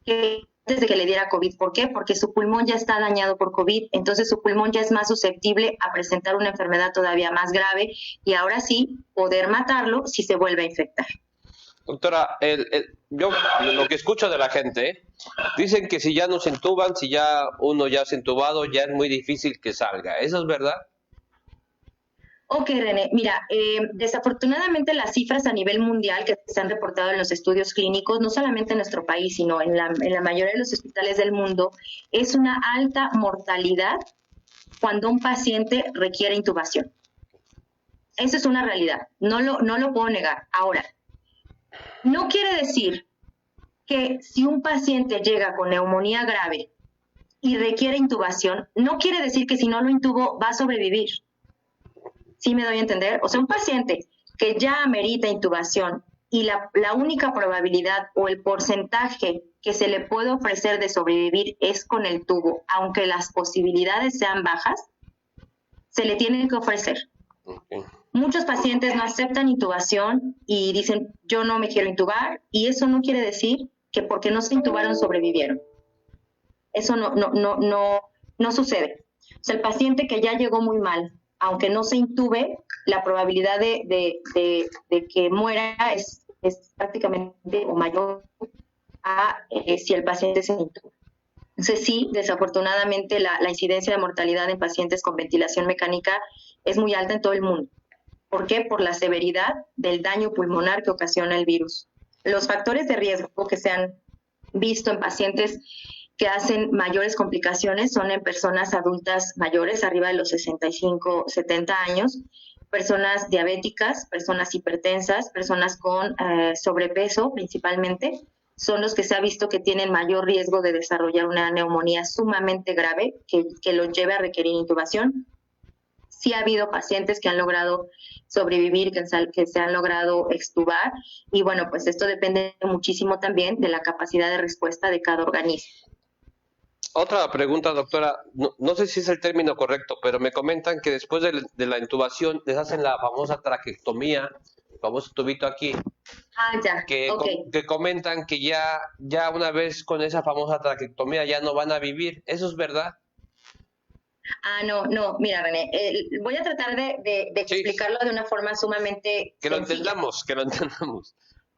que antes de que le diera COVID. ¿Por qué? Porque su pulmón ya está dañado por COVID, entonces su pulmón ya es más susceptible a presentar una enfermedad todavía más grave y ahora sí poder matarlo si se vuelve a infectar. Doctora, yo lo que escucho de la gente, dicen que si ya nos entuban, si ya uno ya se ha entubado, ya es muy difícil que salga. ¿Eso es verdad? Ok, René, mira, desafortunadamente las cifras a nivel mundial que se han reportado en los estudios clínicos, no solamente en nuestro país, sino en la mayoría de los hospitales del mundo, es una alta mortalidad cuando un paciente requiere intubación. Eso es una realidad, no lo puedo negar. Ahora, no quiere decir que si un paciente llega con neumonía grave y requiere intubación, no quiere decir que si no lo intubo va a sobrevivir. ¿Sí me doy a entender? O sea, un paciente que ya amerita intubación y la única probabilidad o el porcentaje que se le puede ofrecer de sobrevivir es con el tubo, aunque las posibilidades sean bajas, se le tiene que ofrecer. Okay. Muchos pacientes no aceptan intubación y dicen, yo no me quiero intubar, y eso no quiere decir que porque no se intubaron sobrevivieron. Eso no sucede. O sea, el paciente que ya llegó muy mal, aunque no se intube, la probabilidad de que muera es prácticamente o mayor a si el paciente se intuba. Entonces sí, desafortunadamente la incidencia de mortalidad en pacientes con ventilación mecánica es muy alta en todo el mundo. ¿Por qué? Por la severidad del daño pulmonar que ocasiona el virus. Los factores de riesgo que se han visto en pacientes que hacen mayores complicaciones son en personas adultas mayores, arriba de los 65, 70 años, personas diabéticas, personas hipertensas, personas con sobrepeso principalmente, son los que se ha visto que tienen mayor riesgo de desarrollar una neumonía sumamente grave que los lleve a requerir intubación. Sí ha habido pacientes que han logrado sobrevivir, que se han logrado extubar, y bueno, pues esto depende muchísimo también de la capacidad de respuesta de cada organismo. Otra pregunta, doctora, no sé si es el término correcto, pero me comentan que después de la intubación les hacen la famosa traqueostomía, el famoso tubito aquí, que comentan que ya una vez con esa famosa traqueostomía ya no van a vivir. ¿Eso es verdad? No, mira, René, voy a tratar de explicarlo de una forma sumamente que lo entendamos.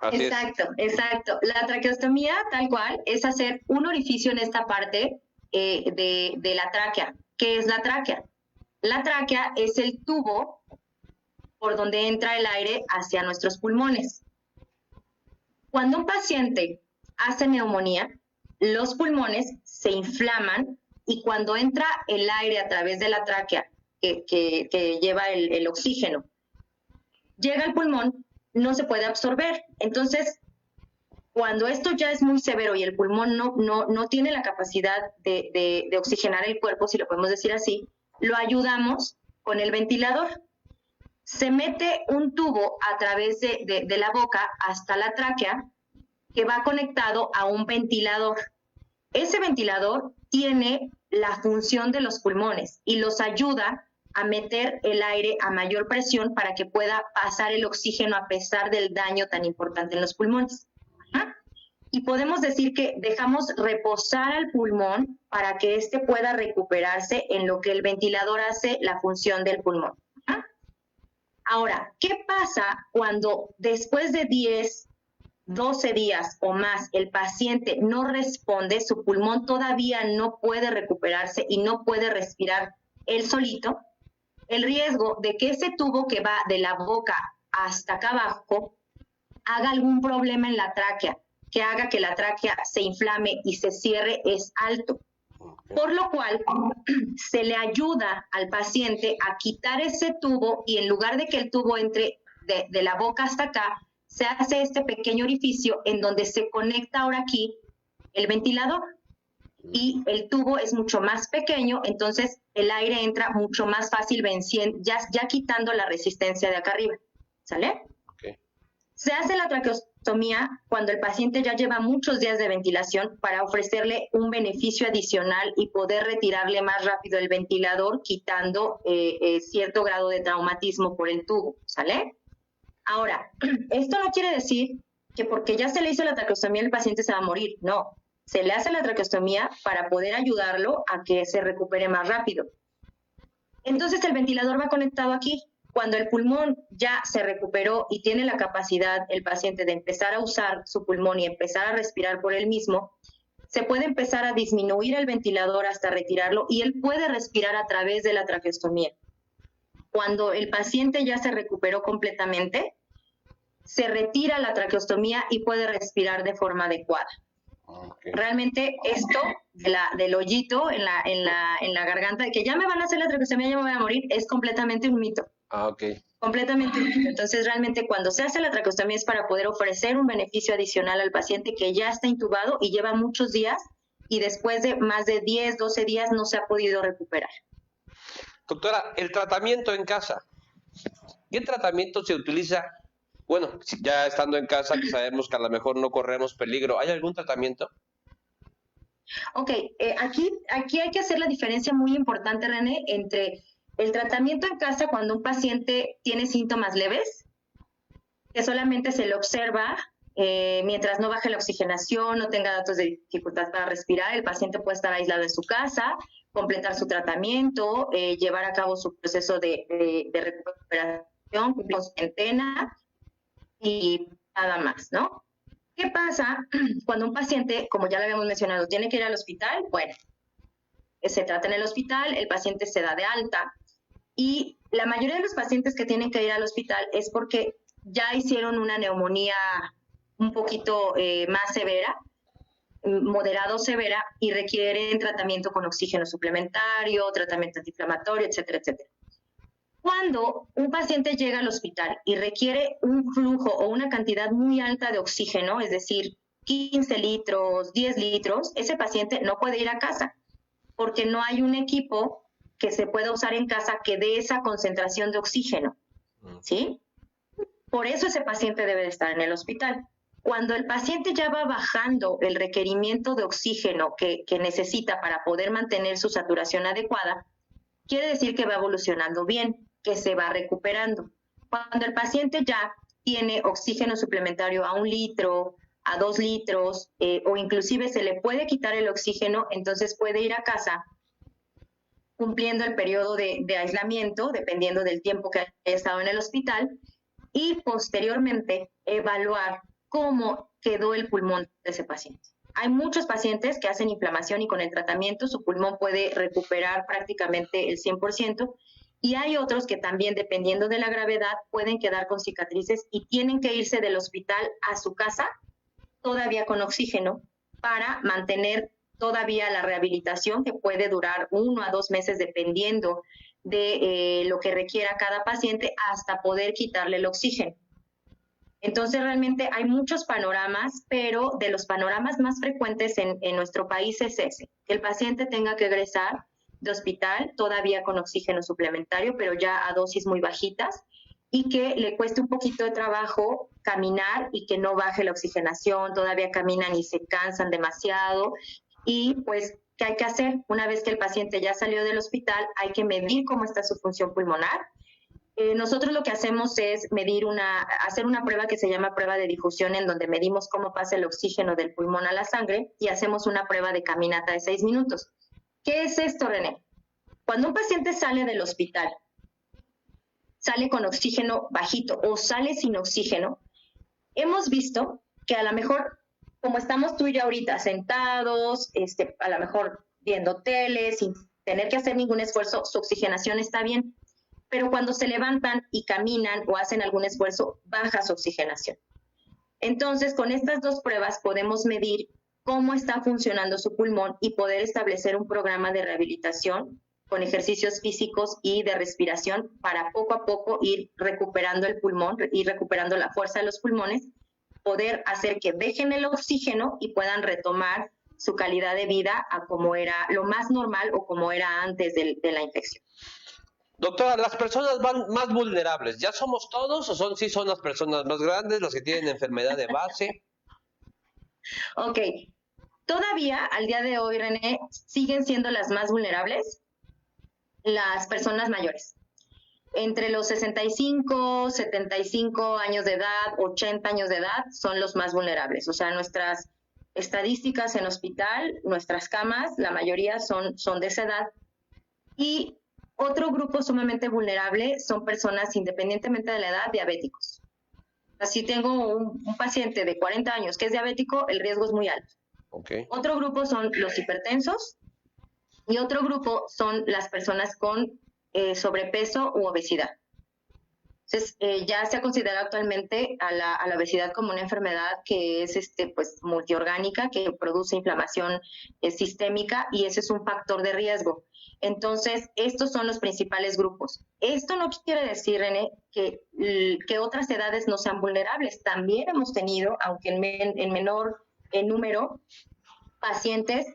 Así exacto. La traqueostomía, tal cual, es hacer un orificio en esta parte de la tráquea. ¿Qué es la tráquea? La tráquea es el tubo por donde entra el aire hacia nuestros pulmones. Cuando un paciente hace neumonía, los pulmones se inflaman y cuando entra el aire a través de la tráquea, que lleva el oxígeno, llega al pulmón, no se puede absorber. Entonces, Cuando esto ya es muy severo y el pulmón no tiene la capacidad de oxigenar el cuerpo, si lo podemos decir así, lo ayudamos con el ventilador. Se mete un tubo a través de la boca hasta la tráquea que va conectado a un ventilador. Ese ventilador tiene la función de los pulmones y los ayuda a meter el aire a mayor presión para que pueda pasar el oxígeno a pesar del daño tan importante en los pulmones. Ajá. Y podemos decir que dejamos reposar al pulmón para que éste pueda recuperarse en lo que el ventilador hace la función del pulmón. Ajá. Ahora, ¿qué pasa cuando después de 10, 12 días o más el paciente no responde, su pulmón todavía no puede recuperarse y no puede respirar él solito? El riesgo de que ese tubo que va de la boca hasta acá abajo haga algún problema en la tráquea, que haga que la tráquea se inflame y se cierre, es alto. Por lo cual, se le ayuda al paciente a quitar ese tubo y en lugar de que el tubo entre de la boca hasta acá, se hace este pequeño orificio en donde se conecta ahora aquí el ventilador y el tubo es mucho más pequeño, entonces el aire entra mucho más fácil venciendo, ya quitando la resistencia de acá arriba, ¿sale? Okay. Se hace la traqueostomía cuando el paciente ya lleva muchos días de ventilación para ofrecerle un beneficio adicional y poder retirarle más rápido el ventilador, quitando cierto grado de traumatismo por el tubo, ¿sale? Ahora, esto no quiere decir que porque ya se le hizo la traqueostomía el paciente se va a morir, no. Se le hace la traqueostomía para poder ayudarlo a que se recupere más rápido. Entonces el ventilador va conectado aquí. Cuando el pulmón ya se recuperó y tiene la capacidad el paciente de empezar a usar su pulmón y empezar a respirar por él mismo, se puede empezar a disminuir el ventilador hasta retirarlo y él puede respirar a través de la traqueostomía. Cuando el paciente ya se recuperó completamente, se retira la traqueostomía y puede respirar de forma adecuada. Okay. Realmente esto del hoyito en la garganta, de que ya me van a hacer la traqueostomía, ya me voy a morir, es completamente un mito. Okay. Completamente un mito. Entonces realmente cuando se hace la traqueostomía es para poder ofrecer un beneficio adicional al paciente que ya está intubado y lleva muchos días y después de más de 10, 12 días no se ha podido recuperar. Doctora, el tratamiento en casa. ¿Qué tratamiento se utiliza? Bueno, ya estando en casa, que sabemos que a lo mejor no corremos peligro, ¿hay algún tratamiento? Ok, aquí hay que hacer la diferencia muy importante, René, entre el tratamiento en casa cuando un paciente tiene síntomas leves, que solamente se le observa mientras no baje la oxigenación, no tenga datos de dificultad para respirar, el paciente puede estar aislado en su casa, completar su tratamiento, llevar a cabo su proceso de recuperación, cumplir con su cuarentena y nada más, ¿no? ¿Qué pasa cuando un paciente, como ya lo habíamos mencionado, tiene que ir al hospital? Bueno, se trata en el hospital, el paciente se da de alta y la mayoría de los pacientes que tienen que ir al hospital es porque ya hicieron una neumonía un poquito más severa, moderado severa, y requieren tratamiento con oxígeno suplementario, tratamiento antiinflamatorio, etcétera, etcétera. Cuando un paciente llega al hospital y requiere un flujo o una cantidad muy alta de oxígeno, es decir, 15 litros, 10 litros, ese paciente no puede ir a casa porque no hay un equipo que se pueda usar en casa que dé esa concentración de oxígeno, ¿sí? Por eso ese paciente debe de estar en el hospital. Cuando el paciente ya va bajando el requerimiento de oxígeno que necesita para poder mantener su saturación adecuada, quiere decir que va evolucionando bien, que se va recuperando. Cuando el paciente ya tiene oxígeno suplementario a 1 litro, a 2 litros, o inclusive se le puede quitar el oxígeno, entonces puede ir a casa cumpliendo el periodo de aislamiento, dependiendo del tiempo que haya estado en el hospital, y posteriormente evaluar cómo quedó el pulmón de ese paciente. Hay muchos pacientes que hacen inflamación y con el tratamiento su pulmón puede recuperar prácticamente el 100%, y hay otros que también, dependiendo de la gravedad, pueden quedar con cicatrices y tienen que irse del hospital a su casa todavía con oxígeno para mantener todavía la rehabilitación, que puede durar 1 a 2 meses dependiendo de lo que requiera cada paciente, hasta poder quitarle el oxígeno. Entonces, realmente hay muchos panoramas, pero de los panoramas más frecuentes en nuestro país es ese, que el paciente tenga que egresar de hospital todavía con oxígeno suplementario, pero ya a dosis muy bajitas, y que le cueste un poquito de trabajo caminar y que no baje la oxigenación, todavía caminan y se cansan demasiado, y pues, ¿qué hay que hacer? Una vez que el paciente ya salió del hospital, hay que medir cómo está su función pulmonar. Nosotros lo que hacemos es hacer una prueba que se llama prueba de difusión, en donde medimos cómo pasa el oxígeno del pulmón a la sangre, y hacemos una prueba de caminata de 6 minutos. ¿Qué es esto, René? Cuando un paciente sale del hospital, sale con oxígeno bajito o sale sin oxígeno, hemos visto que a lo mejor, como estamos tú y yo ahorita sentados, a lo mejor viendo tele, sin tener que hacer ningún esfuerzo, su oxigenación está bien. Pero cuando se levantan y caminan o hacen algún esfuerzo, baja su oxigenación. Entonces, con estas dos pruebas podemos medir cómo está funcionando su pulmón y poder establecer un programa de rehabilitación con ejercicios físicos y de respiración para poco a poco ir recuperando el pulmón, ir recuperando la fuerza de los pulmones, poder hacer que dejen el oxígeno y puedan retomar su calidad de vida a como era lo más normal o como era antes de la infección. Doctora, las personas más vulnerables, ¿ya somos todos o sí son las personas más grandes, las que tienen enfermedad de base? Ok, todavía al día de hoy, René, siguen siendo las más vulnerables las personas mayores. Entre los 65, 75 años de edad, 80 años de edad son los más vulnerables. O sea, nuestras estadísticas en hospital, nuestras camas, la mayoría son de esa edad. Y otro grupo sumamente vulnerable son personas, independientemente de la edad, diabéticos. Si tengo un paciente de 40 años que es diabético, el riesgo es muy alto. Okay. Otro grupo son los hipertensos y otro grupo son las personas con sobrepeso u obesidad. Entonces, ya se ha considerado actualmente a la obesidad como una enfermedad que es pues, multiorgánica, que produce inflamación sistémica, y ese es un factor de riesgo. Entonces, estos son los principales grupos. Esto no quiere decir, René, que otras edades no sean vulnerables. También hemos tenido, aunque en menor número, pacientes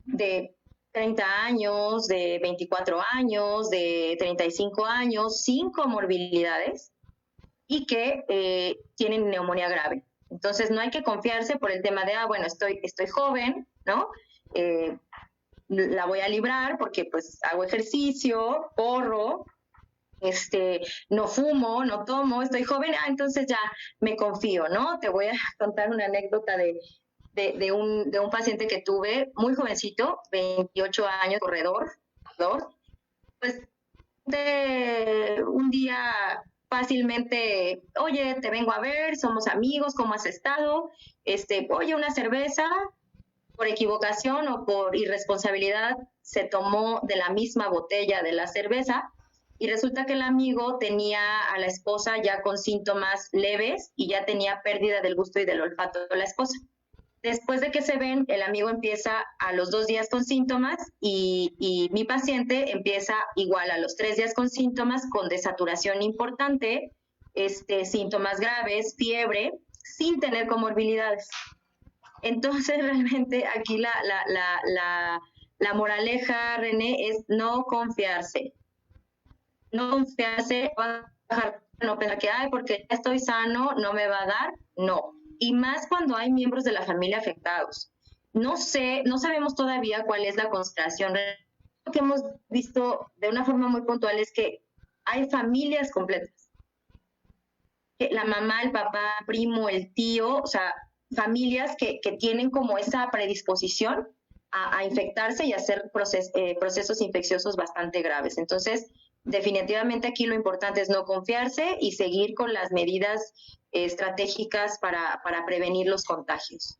de 30 años, de 24 años, de 35 años, sin comorbilidades y que tienen neumonía grave. Entonces, no hay que confiarse por el tema de, bueno, estoy joven, ¿no? La voy a librar porque pues hago ejercicio, corro, no fumo, no tomo, estoy joven, entonces ya me confío, ¿no? Te voy a contar una anécdota de un paciente que tuve muy jovencito, 28 años, corredor, pues un día fácilmente, oye, te vengo a ver, somos amigos, ¿cómo has estado? Oye, una cerveza. Por equivocación o por irresponsabilidad se tomó de la misma botella de la cerveza, y resulta que el amigo tenía a la esposa ya con síntomas leves y ya tenía pérdida del gusto y del olfato de la esposa. Después de que se ven, el amigo empieza a los 2 días con síntomas y mi paciente empieza igual a los 3 días con síntomas, con desaturación importante, síntomas graves, fiebre, sin tener comorbilidades. Entonces, realmente aquí la moraleja, René, es no confiarse. No confiarse, no pensar que, porque ya estoy sano, no me va a dar. No. Y más cuando hay miembros de la familia afectados. No sabemos todavía cuál es la concentración. Lo que hemos visto de una forma muy puntual es que hay familias completas. La mamá, el papá, el primo, el tío, o sea, familias que tienen como esa predisposición a infectarse y a hacer procesos infecciosos bastante graves. Entonces, definitivamente aquí lo importante es no confiarse y seguir con las medidas estratégicas para prevenir los contagios.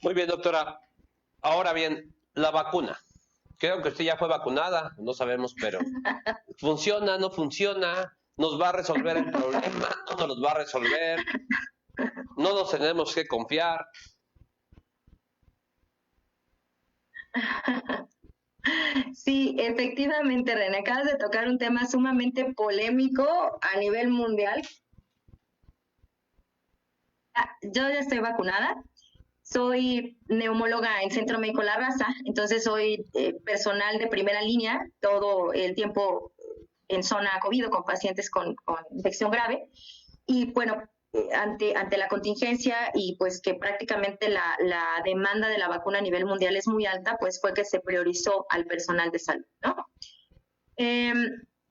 Muy bien, doctora. Ahora bien, la vacuna. Creo que usted ya fue vacunada, no sabemos, pero ¿funciona, no funciona? ¿Nos va a resolver el problema? ¿No nos va a resolver? ¿No nos tenemos que confiar? Sí, efectivamente, René, acabas de tocar un tema sumamente polémico a nivel mundial. Yo ya estoy vacunada. Soy neumóloga en Centro Médico La Raza, entonces soy personal de primera línea todo el tiempo en zona COVID con pacientes con infección grave. Y bueno, ante la contingencia y pues que prácticamente la demanda de la vacuna a nivel mundial es muy alta, pues fue que se priorizó al personal de salud, ¿no?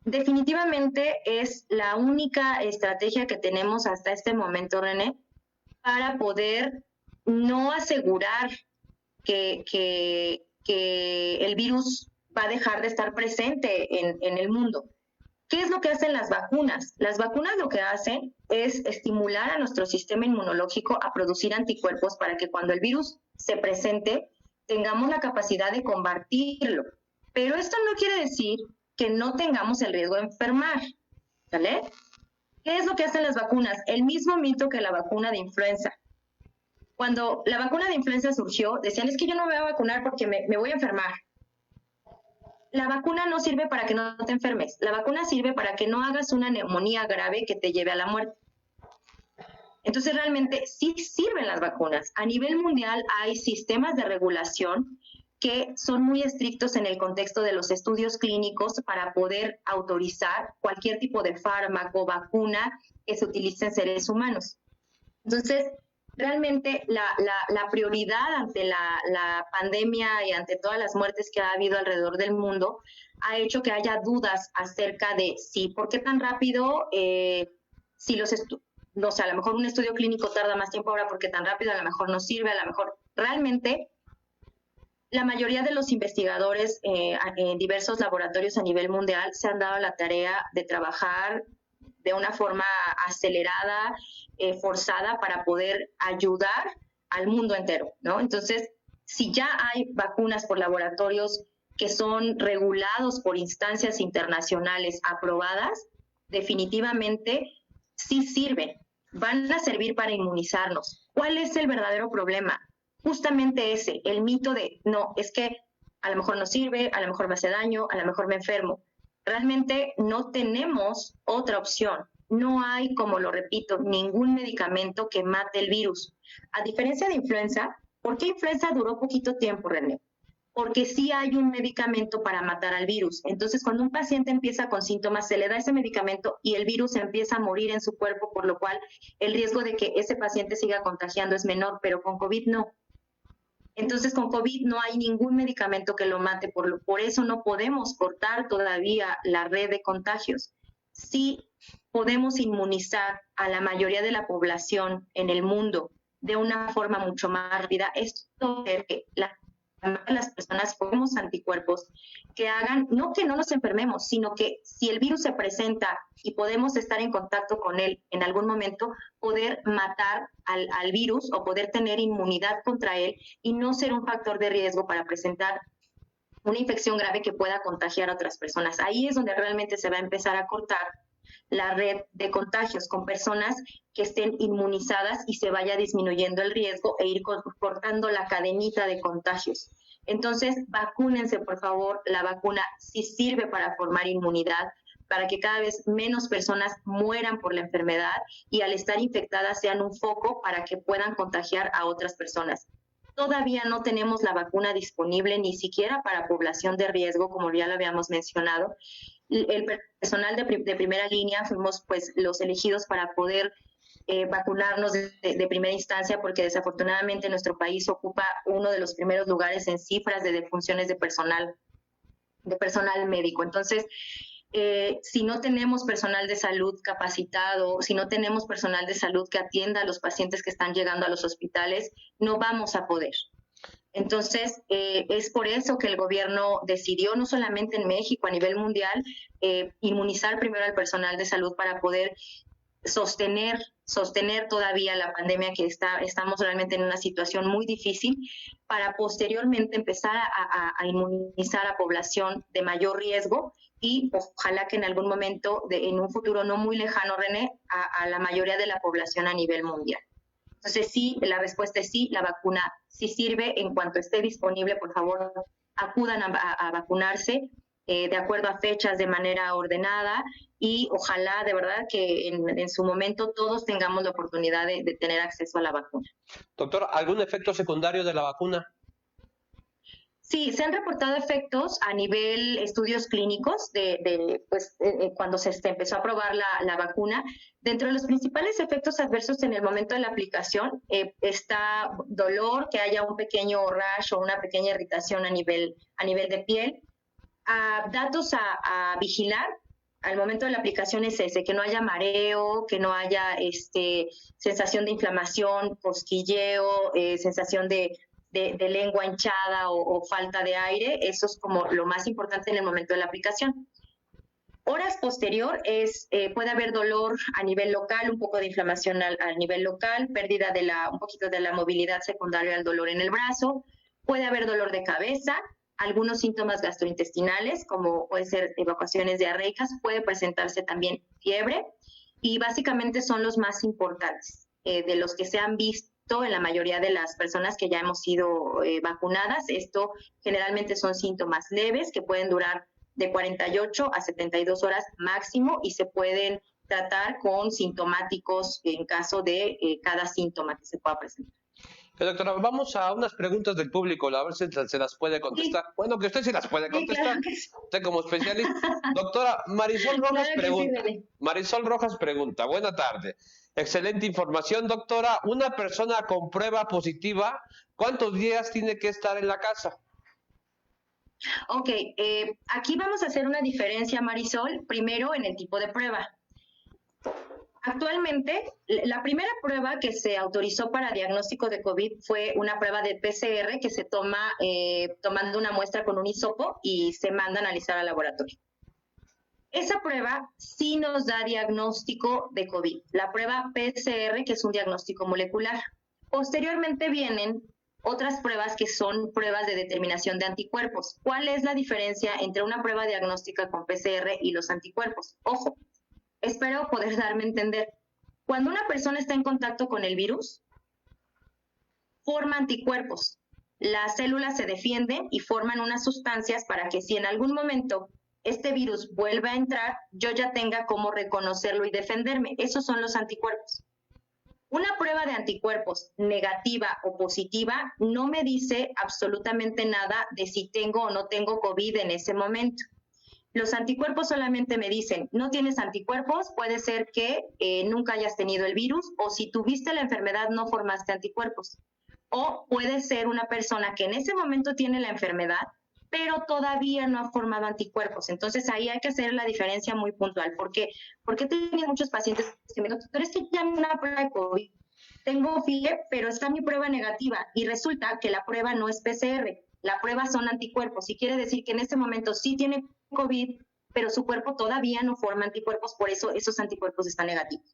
Definitivamente es la única estrategia que tenemos hasta este momento, René, para poder no asegurar que el virus va a dejar de estar presente en el mundo. ¿Qué es lo que hacen las vacunas? Las vacunas lo que hacen es estimular a nuestro sistema inmunológico a producir anticuerpos para que cuando el virus se presente tengamos la capacidad de combatirlo. Pero esto no quiere decir que no tengamos el riesgo de enfermar, ¿vale? ¿Qué es lo que hacen las vacunas? El mismo mito que la vacuna de influenza. Cuando la vacuna de influenza surgió, decían, es que yo no me voy a vacunar porque me voy a enfermar. La vacuna no sirve para que no te enfermes. La vacuna sirve para que no hagas una neumonía grave que te lleve a la muerte. Entonces, realmente sí sirven las vacunas. A nivel mundial hay sistemas de regulación que son muy estrictos en el contexto de los estudios clínicos para poder autorizar cualquier tipo de fármaco, vacuna que se utilice en seres humanos. Entonces, realmente la prioridad ante la pandemia y ante todas las muertes que ha habido alrededor del mundo ha hecho que haya dudas acerca de si, ¿por qué tan rápido? Si no sé, a lo mejor un estudio clínico tarda más tiempo ahora porque tan rápido, a lo mejor no sirve, a lo mejor realmente la mayoría de los investigadores en diversos laboratorios a nivel mundial se han dado la tarea de trabajar de una forma acelerada, forzada para poder ayudar al mundo entero, ¿no? Entonces, si ya hay vacunas por laboratorios que son regulados por instancias internacionales aprobadas, definitivamente sí sirven, van a servir para inmunizarnos. ¿Cuál es el verdadero problema? Justamente ese, el mito de, no, es que a lo mejor no sirve, a lo mejor me hace daño, a lo mejor me enfermo. Realmente no tenemos otra opción. No hay, como lo repito, ningún medicamento que mate el virus. A diferencia de influenza, ¿por qué influenza duró poquito tiempo, René? Porque sí hay un medicamento para matar al virus. Entonces, cuando un paciente empieza con síntomas, se le da ese medicamento y el virus empieza a morir en su cuerpo, por lo cual el riesgo de que ese paciente siga contagiando es menor, pero con COVID no. Entonces, con COVID no hay ningún medicamento que lo mate, por eso no podemos cortar todavía la red de contagios. Sí podemos inmunizar a la mayoría de la población en el mundo de una forma mucho más rápida. Esto es que las personas formemos anticuerpos que hagan, no que no nos enfermemos, sino que si el virus se presenta y podemos estar en contacto con él en algún momento, poder matar al virus o poder tener inmunidad contra él y no ser un factor de riesgo para presentar una infección grave que pueda contagiar a otras personas. Ahí es donde realmente se va a empezar a cortar la red de contagios con personas que estén inmunizadas y se vaya disminuyendo el riesgo e ir cortando la cadenita de contagios. Entonces, vacúnense, por favor. La vacuna sí sirve para formar inmunidad, para que cada vez menos personas mueran por la enfermedad y al estar infectadas sean un foco para que puedan contagiar a otras personas. Todavía no tenemos la vacuna disponible ni siquiera para población de riesgo, como ya lo habíamos mencionado. El personal de primera línea fuimos pues los elegidos para poder vacunarnos de primera instancia, porque desafortunadamente nuestro país ocupa uno de los primeros lugares en cifras de defunciones de personal médico. Entonces, si no tenemos personal de salud capacitado, si no tenemos personal de salud que atienda a los pacientes que están llegando a los hospitales, no vamos a poder. Entonces, es por eso que el gobierno decidió, no solamente en México, a nivel mundial, inmunizar primero al personal de salud para poder sostener todavía la pandemia que estamos realmente en una situación muy difícil, para posteriormente empezar a inmunizar a población de mayor riesgo y ojalá que en algún momento, en un futuro no muy lejano, René, a la mayoría de la población a nivel mundial. Entonces sí, la respuesta es sí, la vacuna sí sirve. En cuanto esté disponible, por favor, acudan a vacunarse de acuerdo a fechas de manera ordenada y ojalá de verdad que en su momento todos tengamos la oportunidad de tener acceso a la vacuna. Doctor, ¿algún efecto secundario de la vacuna? Sí, se han reportado efectos a nivel estudios clínicos cuando se empezó a probar la vacuna. Dentro de los principales efectos adversos en el momento de la aplicación está dolor, que haya un pequeño rash o una pequeña irritación a nivel de piel. Datos a vigilar al momento de la aplicación es ese, que no haya mareo, que no haya sensación de inflamación, cosquilleo, sensación de lengua hinchada o falta de aire. Eso es como lo más importante en el momento de la aplicación. Horas posterior puede haber dolor a nivel local, un poco de inflamación a nivel local, pérdida un poquito de la movilidad secundaria al dolor en el brazo, puede haber dolor de cabeza, algunos síntomas gastrointestinales, como puede ser evacuaciones diarreicas, puede presentarse también fiebre, y básicamente son los más importantes, de los que se han visto en la mayoría de las personas que ya hemos sido vacunadas. Esto generalmente son síntomas leves que pueden durar de 48 a 72 horas máximo y se pueden tratar con sintomáticos en caso de cada síntoma que se pueda presentar. Doctora, vamos a unas preguntas del público, a ver si se las puede contestar. Sí. Bueno, que usted sí las puede contestar, sí, claro. Usted como especialista. Doctora, Marisol Rojas pregunta. Sí, Marisol Rojas pregunta, buena tarde. Excelente información, doctora. Una persona con prueba positiva, ¿cuántos días tiene que estar en la casa? Ok, aquí vamos a hacer una diferencia, Marisol, primero en el tipo de prueba. Actualmente, la primera prueba que se autorizó para diagnóstico de COVID fue una prueba de PCR que se toma tomando una muestra con un hisopo y se manda a analizar al laboratorio. Esa prueba sí nos da diagnóstico de COVID, la prueba PCR, que es un diagnóstico molecular. Posteriormente vienen otras pruebas que son pruebas de determinación de anticuerpos. ¿Cuál es la diferencia entre una prueba diagnóstica con PCR y los anticuerpos? Ojo, espero poder darme a entender. Cuando una persona está en contacto con el virus, forma anticuerpos. Las células se defienden y forman unas sustancias para que si en algún momento este virus vuelve a entrar, yo ya tenga cómo reconocerlo y defenderme. Esos son los anticuerpos. Una prueba de anticuerpos negativa o positiva no me dice absolutamente nada de si tengo o no tengo COVID en ese momento. Los anticuerpos solamente me dicen, no tienes anticuerpos, puede ser que nunca hayas tenido el virus, o si tuviste la enfermedad no formaste anticuerpos. O puede ser una persona que en ese momento tiene la enfermedad, pero todavía no ha formado anticuerpos. Entonces ahí hay que hacer la diferencia muy puntual. Porque he tenido muchos pacientes que me dicen, doctor, es que ya me una prueba de COVID, tengo fiebre, pero está mi prueba negativa, y resulta que la prueba no es PCR, la prueba son anticuerpos, y quiere decir que en este momento sí tiene COVID, pero su cuerpo todavía no forma anticuerpos, por eso esos anticuerpos están negativos.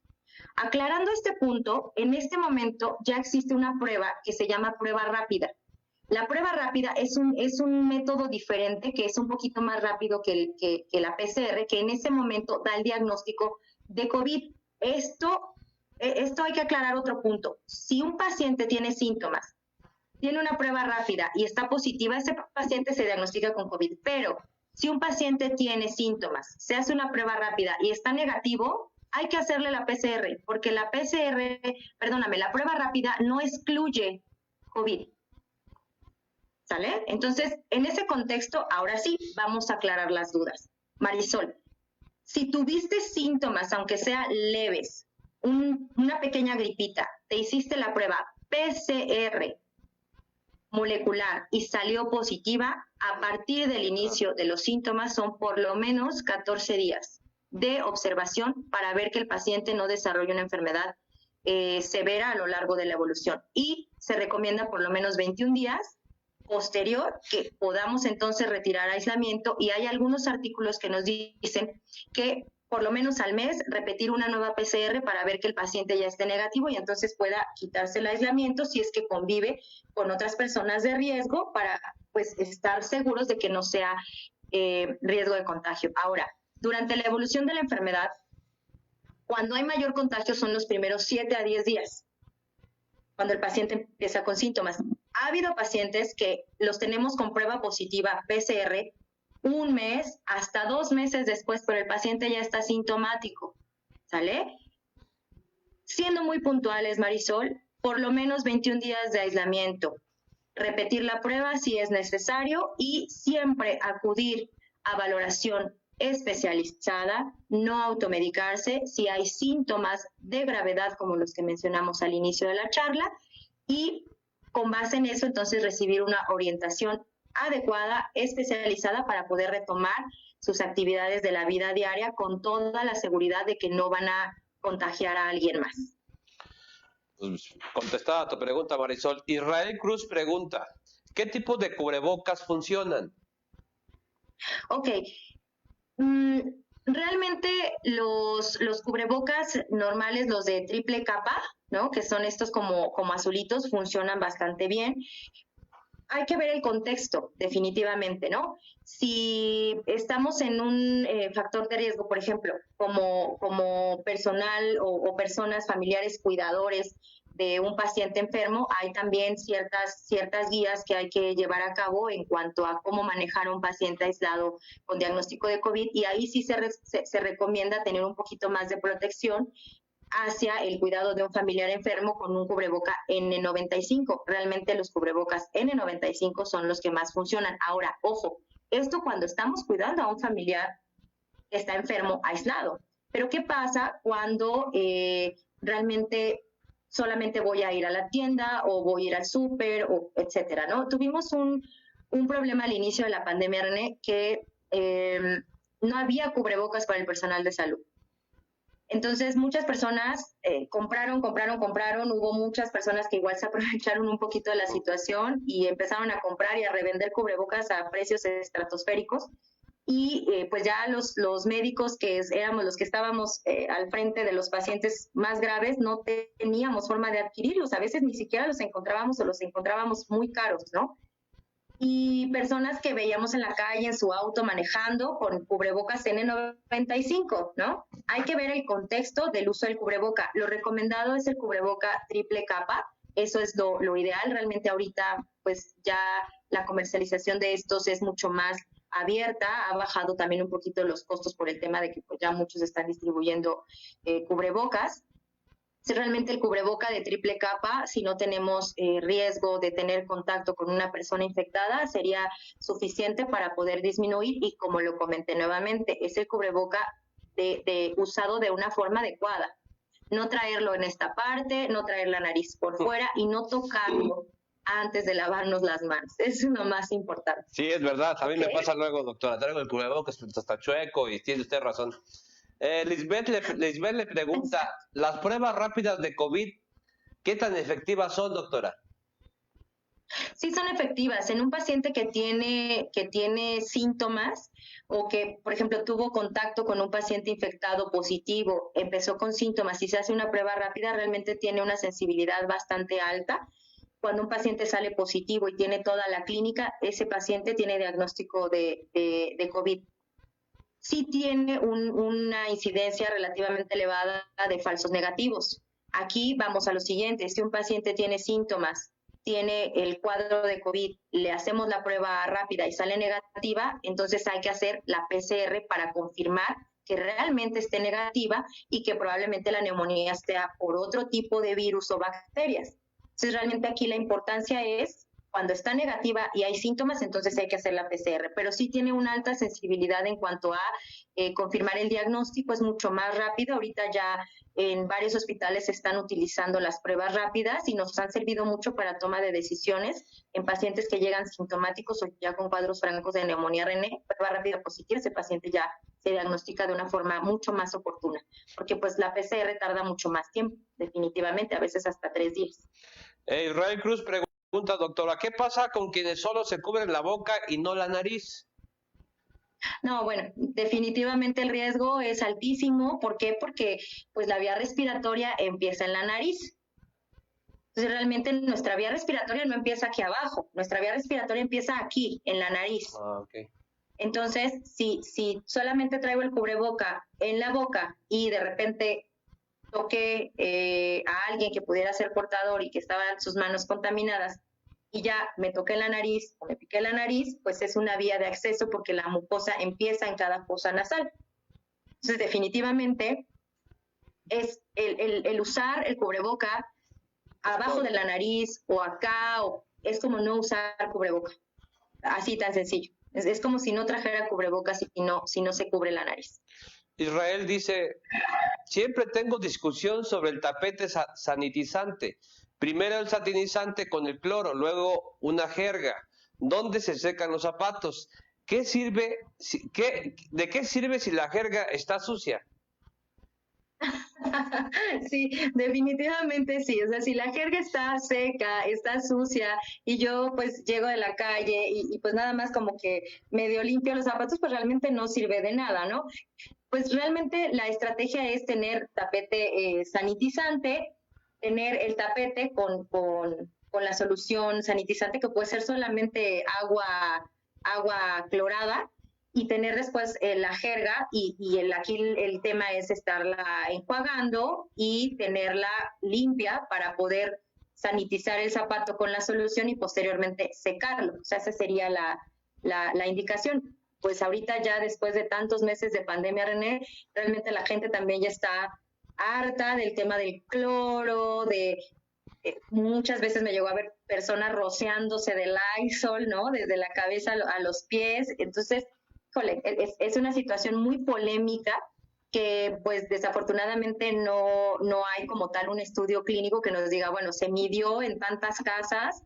Aclarando este punto, en este momento ya existe una prueba que se llama prueba rápida. La prueba rápida es un método diferente, que es un poquito más rápido que la PCR, que en ese momento da el diagnóstico de COVID. Esto hay que aclarar otro punto. Si un paciente tiene síntomas, tiene una prueba rápida y está positiva, ese paciente se diagnostica con COVID. Pero si un paciente tiene síntomas, se hace una prueba rápida y está negativo, hay que hacerle la PCR, porque la prueba rápida no excluye COVID. ¿Sale? Entonces, en ese contexto, ahora sí, vamos a aclarar las dudas. Marisol, si tuviste síntomas, aunque sean leves, una pequeña gripita, te hiciste la prueba PCR molecular y salió positiva, a partir del inicio de los síntomas son por lo menos 14 días de observación para ver que el paciente no desarrolle una enfermedad severa a lo largo de la evolución. Y se recomienda por lo menos 21 días posterior que podamos entonces retirar aislamiento, y hay algunos artículos que nos dicen que por lo menos al mes repetir una nueva PCR para ver que el paciente ya esté negativo y entonces pueda quitarse el aislamiento si es que convive con otras personas de riesgo, para pues estar seguros de que no sea riesgo de contagio. Ahora, durante la evolución de la enfermedad, cuando hay mayor contagio son los primeros 7 a 10 días, cuando el paciente empieza con síntomas. Ha habido pacientes que los tenemos con prueba positiva PCR un mes, hasta 2 meses después, pero el paciente ya está sintomático, ¿sale? Siendo muy puntuales, Marisol, por lo menos 21 días de aislamiento, repetir la prueba si es necesario y siempre acudir a valoración especializada, no automedicarse si hay síntomas de gravedad como los que mencionamos al inicio de la charla y con base en eso entonces recibir una orientación adecuada, especializada para poder retomar sus actividades de la vida diaria con toda la seguridad de que no van a contagiar a alguien más. Pues, contestada tu pregunta, Marisol. Israel Cruz pregunta, ¿qué tipo de cubrebocas funcionan? Ok, realmente los cubrebocas normales, los de triple capa, ¿no? Que son estos como azulitos, funcionan bastante bien. Hay que ver el contexto, definitivamente, ¿no? Si estamos en un factor de riesgo, por ejemplo, como personal o personas, familiares, cuidadores de un paciente enfermo, hay también ciertas guías que hay que llevar a cabo en cuanto a cómo manejar a un paciente aislado con diagnóstico de COVID, y ahí sí se recomienda tener un poquito más de protección hacia el cuidado de un familiar enfermo con un cubreboca N95. Realmente los cubrebocas N95 son los que más funcionan. Ahora, ojo, esto cuando estamos cuidando a un familiar que está enfermo, aislado. Pero ¿qué pasa cuando realmente solamente voy a ir a la tienda o voy a ir al súper, o etcétera, ¿no? Tuvimos un problema al inicio de la pandemia, René, que no había cubrebocas para el personal de salud. Entonces, muchas personas compraron, hubo muchas personas que igual se aprovecharon un poquito de la situación y empezaron a comprar y a revender cubrebocas a precios estratosféricos. Y pues ya los médicos que éramos los que estábamos al frente de los pacientes más graves no teníamos forma de adquirirlos, a veces ni siquiera los encontrábamos o los encontrábamos muy caros, ¿no? Y personas que veíamos en la calle, en su auto, manejando con cubrebocas N95, ¿no? Hay que ver el contexto del uso del cubreboca. Lo recomendado es el cubreboca triple capa, eso es lo ideal. Realmente ahorita, pues ya la comercialización de estos es mucho más abierta, ha bajado también un poquito los costos por el tema de que pues, ya muchos están distribuyendo cubrebocas. Realmente el cubreboca de triple capa, si no tenemos riesgo de tener contacto con una persona infectada, sería suficiente para poder disminuir y, como lo comenté nuevamente, es el cubreboca usado de una forma adecuada. No traerlo en esta parte, no traer la nariz por fuera y no tocarlo antes de lavarnos las manos. Eso es lo más importante. Sí, es verdad. A mí me pasa luego, doctora. Traigo el cubrebocas, está chueco y tiene usted razón. Lisbeth le pregunta, ¿las pruebas rápidas de COVID qué tan efectivas son, doctora? Sí, son efectivas. En un paciente que tiene síntomas o que, por ejemplo, tuvo contacto con un paciente infectado positivo, empezó con síntomas y se hace una prueba rápida, realmente tiene una sensibilidad bastante alta. Cuando un paciente sale positivo y tiene toda la clínica, ese paciente tiene diagnóstico de COVID. Sí tiene una incidencia relativamente elevada de falsos negativos. Aquí vamos a lo siguiente: si un paciente tiene síntomas, tiene el cuadro de COVID, le hacemos la prueba rápida y sale negativa, entonces hay que hacer la PCR para confirmar que realmente esté negativa y que probablemente la neumonía sea por otro tipo de virus o bacterias. Entonces realmente aquí la importancia es, cuando está negativa y hay síntomas, entonces hay que hacer la PCR, pero sí tiene una alta sensibilidad en cuanto a confirmar el diagnóstico, es mucho más rápido. Ahorita ya en varios hospitales se están utilizando las pruebas rápidas y nos han servido mucho para toma de decisiones en pacientes que llegan sintomáticos o ya con cuadros francos de neumonía René. Prueba rápida positiva, ese paciente ya se diagnostica de una forma mucho más oportuna, porque pues la PCR tarda mucho más tiempo, definitivamente, a veces hasta 3 días. Israel Cruz pregunta, doctora, ¿qué pasa con quienes solo se cubren la boca y no la nariz? No, bueno, definitivamente el riesgo es altísimo. ¿Por qué? Porque pues la vía respiratoria empieza en la nariz. Entonces realmente nuestra vía respiratoria no empieza aquí abajo, nuestra vía respiratoria empieza aquí, en la nariz. Okay. Entonces, si solamente traigo el cubreboca en la boca y de repente toqué a alguien que pudiera ser portador y que estaban sus manos contaminadas y ya me toqué la nariz o me piqué la nariz, pues es una vía de acceso porque la mucosa empieza en cada fosa nasal. Entonces, definitivamente, es el usar el cubreboca abajo de la nariz o acá, es como no usar cubreboca. Así tan sencillo. Es como si no trajera cubrebocas si no se cubre la nariz. Israel dice, siempre tengo discusión sobre el tapete sanitizante. Primero el sanitizante con el cloro, luego una jerga. ¿Dónde se secan los zapatos? ¿De qué sirve si la jerga está sucia? Sí, definitivamente sí. O sea, si la jerga está seca, está sucia y yo pues llego de la calle y pues nada más como que medio limpio los zapatos, pues realmente no sirve de nada, ¿no? Pues realmente la estrategia es tener tapete sanitizante, tener el tapete con la solución sanitizante que puede ser solamente agua clorada y tener después la jerga aquí el tema es estarla enjuagando y tenerla limpia para poder sanitizar el zapato con la solución y posteriormente secarlo. O sea, esa sería la indicación. Pues ahorita ya después de tantos meses de pandemia, René, realmente la gente también ya está harta del tema del cloro, muchas veces me llegó a ver personas rociándose de Lysol, ¿no? Desde la cabeza a los pies. Entonces, híjole, es una situación muy polémica que pues desafortunadamente no hay como tal un estudio clínico que nos diga, bueno, se midió en tantas casas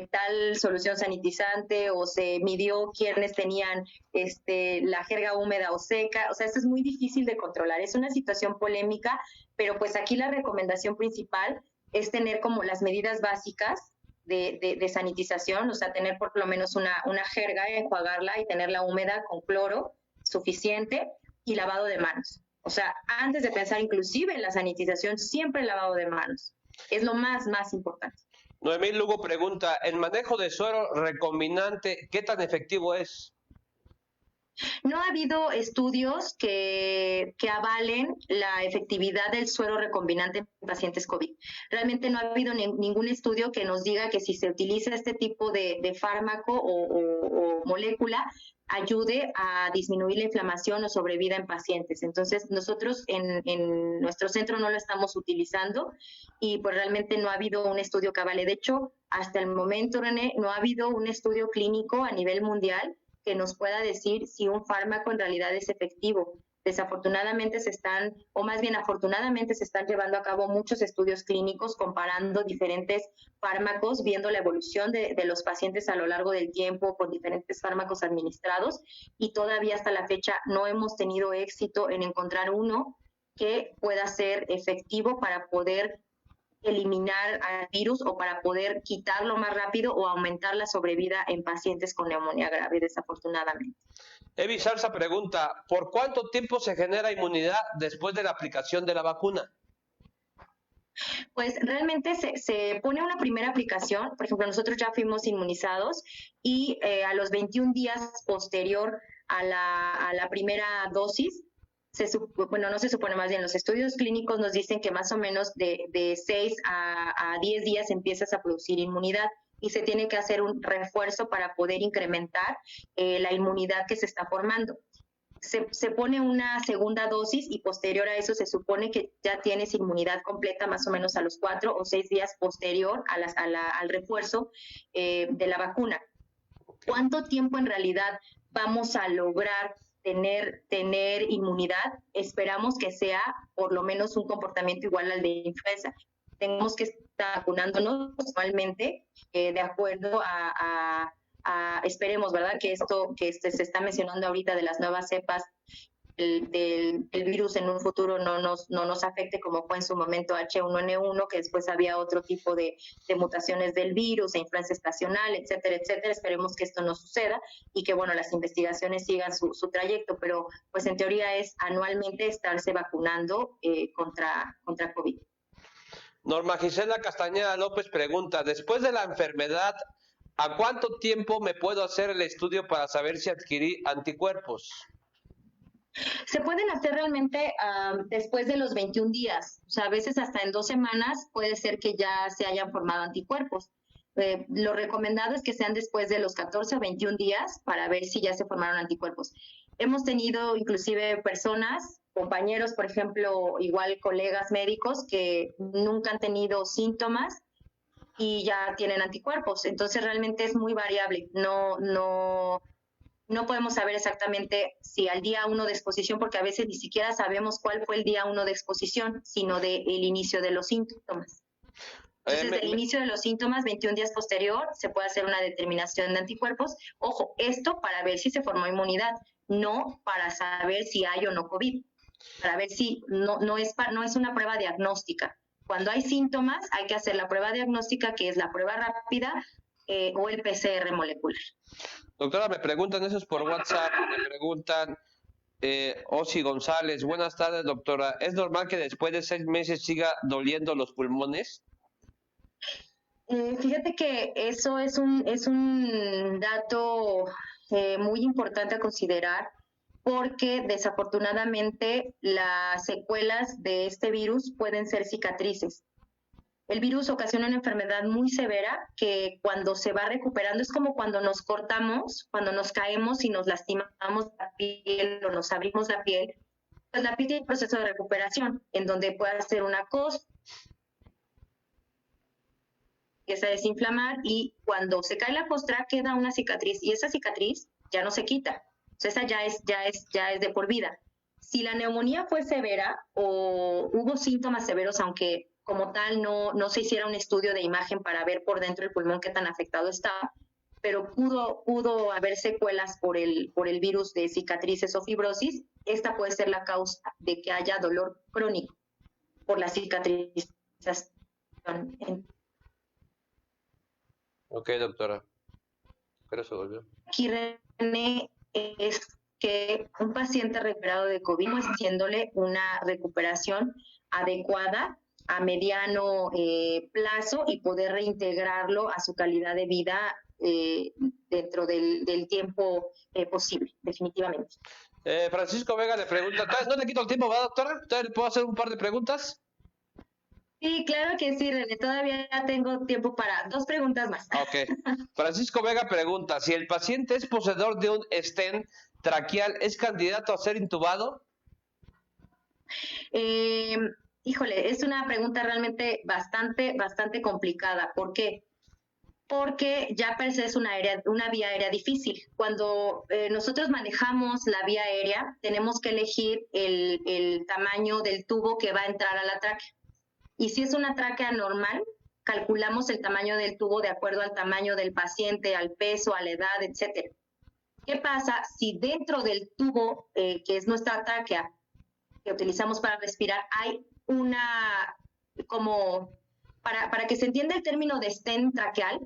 tal solución sanitizante o se midió quiénes tenían la jerga húmeda o seca. O sea, esto es muy difícil de controlar. Es una situación polémica, pero pues aquí la recomendación principal es tener como las medidas básicas de sanitización, o sea, tener por lo menos una jerga, enjuagarla y tenerla húmeda con cloro suficiente y lavado de manos. O sea, antes de pensar inclusive en la sanitización, siempre el lavado de manos. Es lo más importante. Noemí Lugo pregunta, ¿el manejo de suero recombinante qué tan efectivo es? No ha habido estudios que avalen la efectividad del suero recombinante en pacientes COVID. Realmente no ha habido ningún estudio que nos diga que si se utiliza este tipo de fármaco o molécula ayude a disminuir la inflamación o sobrevida en pacientes. Entonces, nosotros en nuestro centro no lo estamos utilizando y pues realmente no ha habido un estudio que avale. De hecho, hasta el momento, René, no ha habido un estudio clínico a nivel mundial que nos pueda decir si un fármaco en realidad es efectivo. Desafortunadamente afortunadamente se están llevando a cabo muchos estudios clínicos comparando diferentes fármacos, viendo la evolución de los pacientes a lo largo del tiempo con diferentes fármacos administrados y todavía hasta la fecha no hemos tenido éxito en encontrar uno que pueda ser efectivo para poder eliminar al virus o para poder quitarlo más rápido o aumentar la sobrevida en pacientes con neumonía grave, desafortunadamente. Evi Salsa pregunta, ¿por cuánto tiempo se genera inmunidad después de la aplicación de la vacuna? Pues realmente se pone una primera aplicación, por ejemplo, nosotros ya fuimos inmunizados y a los 21 días posterior a la primera dosis, no se supone, más bien los estudios clínicos nos dicen que más o menos de 6 a 10 días empiezas a producir inmunidad y se tiene que hacer un refuerzo para poder incrementar la inmunidad que se está formando. Se pone una segunda dosis y posterior a eso se supone que ya tienes inmunidad completa más o menos a los 4 o 6 días posterior al refuerzo de la vacuna. ¿Cuánto tiempo en realidad vamos a lograr tener inmunidad? Esperamos que sea por lo menos un comportamiento igual al de influenza. Tenemos que estar vacunándonos actualmente de acuerdo esperemos, ¿verdad? Que esto que se está mencionando ahorita de las nuevas cepas del virus en un futuro no nos afecte como fue en su momento H1N1, que después había otro tipo de mutaciones del virus, e influenza estacional, etcétera, etcétera. Esperemos que esto no suceda y que, bueno, las investigaciones sigan su trayecto, pero pues en teoría es anualmente estarse vacunando contra COVID. Norma Gisela Castañeda López pregunta, después de la enfermedad, ¿a cuánto tiempo me puedo hacer el estudio para saber si adquirí anticuerpos? Se pueden hacer realmente después de los 21 días, o sea, a veces hasta en 2 semanas puede ser que ya se hayan formado anticuerpos. Lo recomendado es que sean después de los 14 o 21 días para ver si ya se formaron anticuerpos. Hemos tenido inclusive personas, compañeros, por ejemplo, igual colegas médicos que nunca han tenido síntomas y ya tienen anticuerpos. Entonces realmente es muy variable. No podemos saber exactamente si al día 1 de exposición, porque a veces ni siquiera sabemos cuál fue el día 1 de exposición, sino del inicio de los síntomas. Entonces, del inicio de los síntomas, 21 días posterior, se puede hacer una determinación de anticuerpos. Ojo, esto para ver si se formó inmunidad, no para saber si hay o no COVID, para ver si no es una prueba diagnóstica. Cuando hay síntomas, hay que hacer la prueba diagnóstica, que es la prueba rápida o el PCR molecular. Doctora, me preguntan, eso es por WhatsApp, me preguntan, Osi González, buenas tardes, doctora, ¿es normal que después de 6 meses siga doliendo los pulmones? Fíjate que eso es un dato muy importante a considerar, porque desafortunadamente las secuelas de este virus pueden ser cicatrices. El virus ocasiona una enfermedad muy severa que cuando se va recuperando es como cuando nos cortamos, cuando nos caemos y nos lastimamos la piel o nos abrimos la piel, pues la piel tiene un proceso de recuperación en donde puede hacer una cosa, empieza a desinflamar y cuando se cae la costra queda una cicatriz y esa cicatriz ya no se quita. Entonces esa ya es de por vida. Si la neumonía fue severa o hubo síntomas severos, aunque como tal no se hiciera un estudio de imagen para ver por dentro el pulmón qué tan afectado estaba, pero pudo haber secuelas por el virus de cicatrices o fibrosis. Esta puede ser la causa de que haya dolor crónico por la cicatrización. Ok, doctora. Pero se volvió. Aquí, René, es que un paciente recuperado de COVID, pues haciéndole una recuperación adecuada a mediano plazo y poder reintegrarlo a su calidad de vida dentro del tiempo posible, definitivamente. Francisco Vega le pregunta, ¿no le quito el tiempo, va, doctora? ¿Todavía le puedo hacer un par de preguntas? Sí, claro que sí, René, todavía tengo tiempo para 2 preguntas más. Ok. Francisco Vega pregunta, si el paciente es poseedor de un stent traqueal, ¿es candidato a ser intubado? Híjole, es una pregunta realmente bastante complicada. ¿Por qué? Porque ya per se es una vía aérea difícil. Cuando nosotros manejamos la vía aérea, tenemos que elegir el tamaño del tubo que va a entrar a la tráquea. Y si es una tráquea normal, calculamos el tamaño del tubo de acuerdo al tamaño del paciente, al peso, a la edad, etcétera. ¿Qué pasa si dentro del tubo, que es nuestra tráquea, que utilizamos para respirar, hay para que se entienda el término de stent traqueal,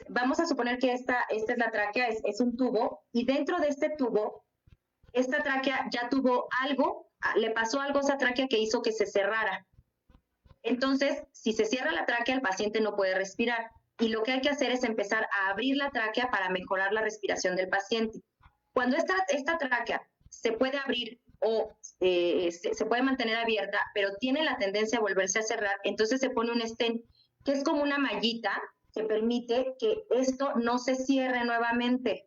vamos a suponer que esta es la tráquea, es un tubo, y dentro de este tubo, esta tráquea ya tuvo algo, le pasó algo a esa tráquea que hizo que se cerrara. Entonces, si se cierra la tráquea, el paciente no puede respirar. Y lo que hay que hacer es empezar a abrir la tráquea para mejorar la respiración del paciente. Cuando esta tráquea se puede abrir o se puede mantener abierta, pero tiene la tendencia a volverse a cerrar, entonces se pone un stent, que es como una mallita que permite que esto no se cierre nuevamente.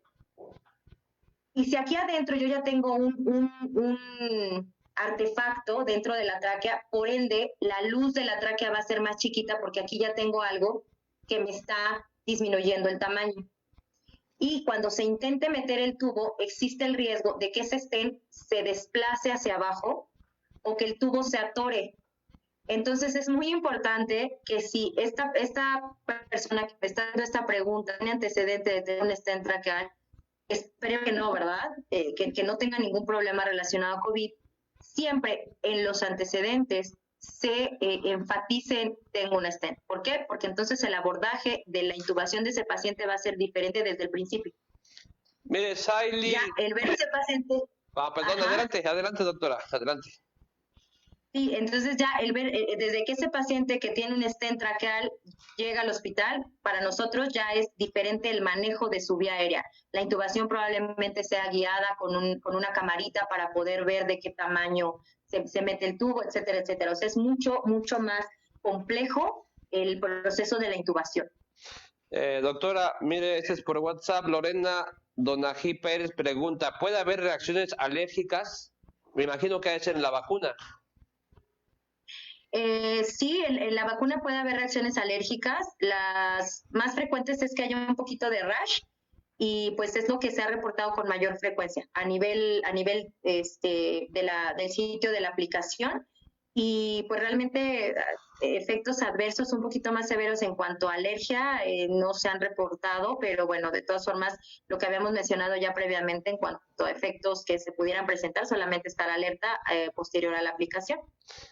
Y si aquí adentro yo ya tengo un artefacto dentro de la tráquea, por ende, la luz de la tráquea va a ser más chiquita porque aquí ya tengo algo que me está disminuyendo el tamaño. Y cuando se intente meter el tubo, existe el riesgo de que ese stent se desplace hacia abajo o que el tubo se atore. Entonces es muy importante que si esta persona que me está dando esta pregunta tiene antecedente de tener un stent traqueal, espero que no, ¿verdad? Que no tenga ningún problema relacionado a COVID. Siempre en los antecedentes se enfaticen tengo un stent. ¿Por qué? Porque entonces el abordaje de la intubación de ese paciente va a ser diferente desde el principio. Mire, Saily... Ya, el ver ese paciente... perdón, adelante, doctora, adelante. Sí, entonces ya el ver, desde que ese paciente que tiene un stent traqueal llega al hospital, para nosotros ya es diferente el manejo de su vía aérea. La intubación probablemente sea guiada con una camarita para poder ver de qué tamaño se mete el tubo, etcétera, etcétera. O sea, es mucho más complejo el proceso de la intubación. Doctora, mire, este es por WhatsApp. Lorena Donají Pérez pregunta, ¿puede haber reacciones alérgicas? Me imagino que es en la vacuna. Sí, en la vacuna puede haber reacciones alérgicas. Las más frecuentes es que haya un poquito de rash y pues es lo que se ha reportado con mayor frecuencia a nivel del sitio de la aplicación. Y pues realmente efectos adversos un poquito más severos en cuanto a alergia no se han reportado, pero bueno, de todas formas, lo que habíamos mencionado ya previamente en cuanto a efectos que se pudieran presentar, solamente estar alerta posterior a la aplicación.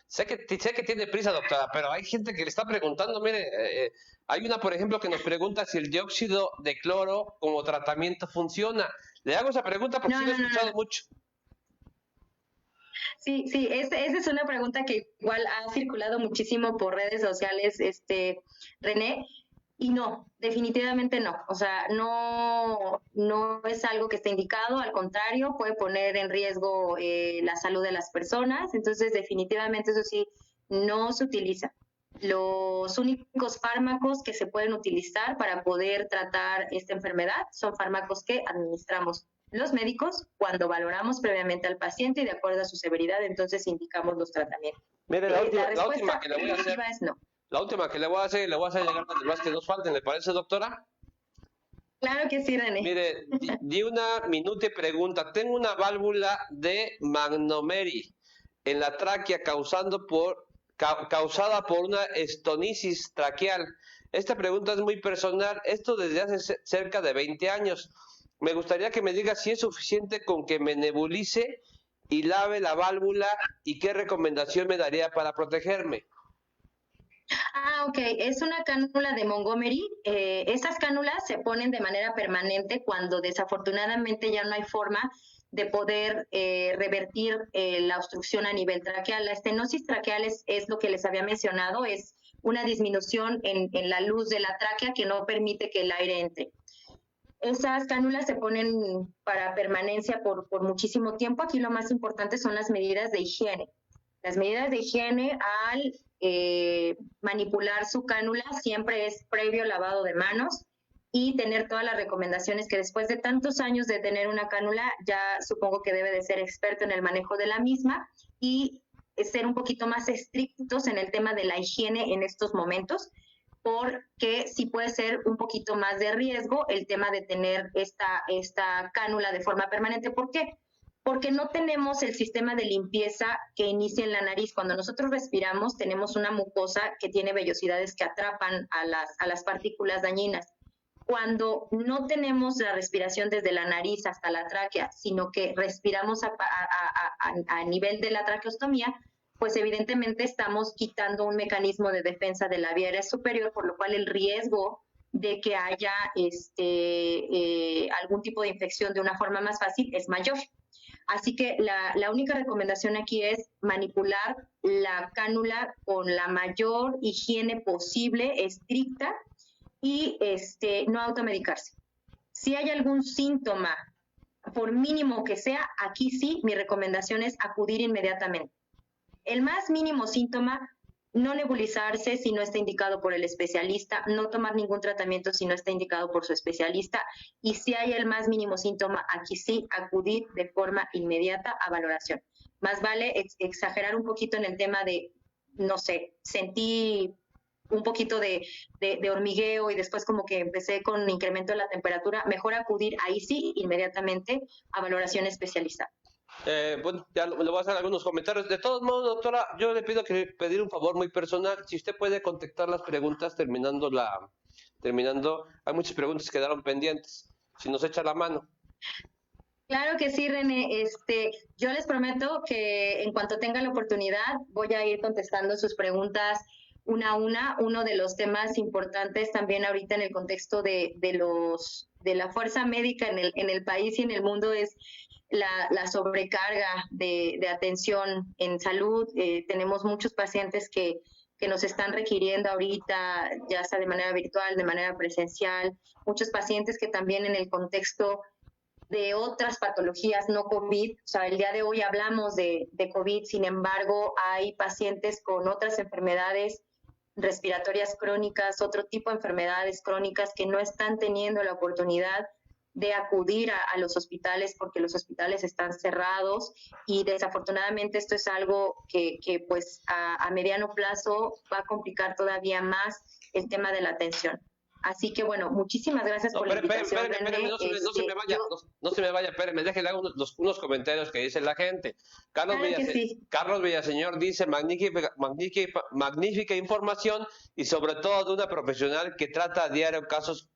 Sé que tiene prisa, doctora, pero hay gente que le está preguntando, mire, hay una, por ejemplo, que nos pregunta si el dióxido de cloro como tratamiento funciona. Le hago esa pregunta porque No, sí lo he no, no, escuchado no. mucho. Sí, sí, esa es una pregunta que igual ha circulado muchísimo por redes sociales, René, y no, definitivamente no. O sea, no es algo que esté indicado, al contrario, puede poner en riesgo la salud de las personas, entonces definitivamente eso sí, no se utiliza. Los únicos fármacos que se pueden utilizar para poder tratar esta enfermedad son fármacos que administramos los médicos cuando valoramos previamente al paciente y de acuerdo a su severidad, entonces indicamos los tratamientos. Mire, La la última respuesta que le voy a hacer, definitiva es no. la última que le voy a hacer, le voy a hacer llegar las demás que nos falten, ¿le parece, doctora? Claro que sí, René. Mire, di una minuta y pregunta. Tengo una válvula de Magnomeri en la tráquea causada por una estonisis traqueal. Esta pregunta es muy personal. Esto desde hace cerca de 20 años. Me gustaría que me diga si es suficiente con que me nebulice y lave la válvula y qué recomendación me daría para protegerme. Ok, es una cánula de Montgomery. Esas cánulas se ponen de manera permanente cuando desafortunadamente ya no hay forma de poder revertir la obstrucción a nivel traqueal. La estenosis traqueal es lo que les había mencionado, es una disminución en la luz de la tráquea que no permite que el aire entre. Esas cánulas se ponen para permanencia por muchísimo tiempo. Aquí lo más importante son las medidas de higiene. Las medidas de higiene al manipular su cánula siempre es previo lavado de manos y tener todas las recomendaciones que después de tantos años de tener una cánula ya supongo que debe de ser experto en el manejo de la misma y ser un poquito más estrictos en el tema de la higiene en estos momentos porque sí puede ser un poquito más de riesgo el tema de tener esta cánula de forma permanente. ¿Por qué? Porque no tenemos el sistema de limpieza que inicia en la nariz. Cuando nosotros respiramos, tenemos una mucosa que tiene vellosidades que atrapan a las partículas dañinas. Cuando no tenemos la respiración desde la nariz hasta la tráquea, sino que respiramos a nivel de la traqueostomía, pues evidentemente estamos quitando un mecanismo de defensa de la vía aérea superior, por lo cual el riesgo de que haya algún tipo de infección de una forma más fácil es mayor. Así que la única recomendación aquí es manipular la cánula con la mayor higiene posible, estricta, y no automedicarse. Si hay algún síntoma, por mínimo que sea, aquí sí, mi recomendación es acudir inmediatamente. El más mínimo síntoma, no nebulizarse si no está indicado por el especialista, no tomar ningún tratamiento si no está indicado por su especialista y si hay el más mínimo síntoma, aquí sí acudir de forma inmediata a valoración. Más vale exagerar un poquito en el tema de, no sé, sentí un poquito de hormigueo y después como que empecé con incremento de la temperatura, mejor acudir ahí sí inmediatamente a valoración especializada. Bueno, ya le voy a hacer algunos comentarios. De todos modos, doctora, yo le pido que pedir un favor muy personal. Si usted puede contestar las preguntas terminando, hay muchas preguntas que quedaron pendientes. Si nos echa la mano. Claro que sí, René. Yo les prometo que en cuanto tenga la oportunidad voy a ir contestando sus preguntas una a una. Uno de los temas importantes también ahorita en el contexto de la fuerza médica en el país y en el mundo es la sobrecarga de atención en salud. Tenemos muchos pacientes que nos están requiriendo ahorita, ya sea de manera virtual, de manera presencial, muchos pacientes que también en el contexto de otras patologías no COVID. O sea, el día de hoy hablamos de COVID, sin embargo, hay pacientes con otras enfermedades respiratorias crónicas, otro tipo de enfermedades crónicas que no están teniendo la oportunidad de acudir a los hospitales porque los hospitales están cerrados y desafortunadamente esto es algo que pues a mediano plazo va a complicar todavía más el tema de la atención. Así que bueno, muchísimas gracias por la invitación. Espérame, no se me vaya, espérame, déjele hago unos comentarios que dice la gente. Carlos Villaseñor dice, magnífica información y sobre todo de una profesional que trata a diario casos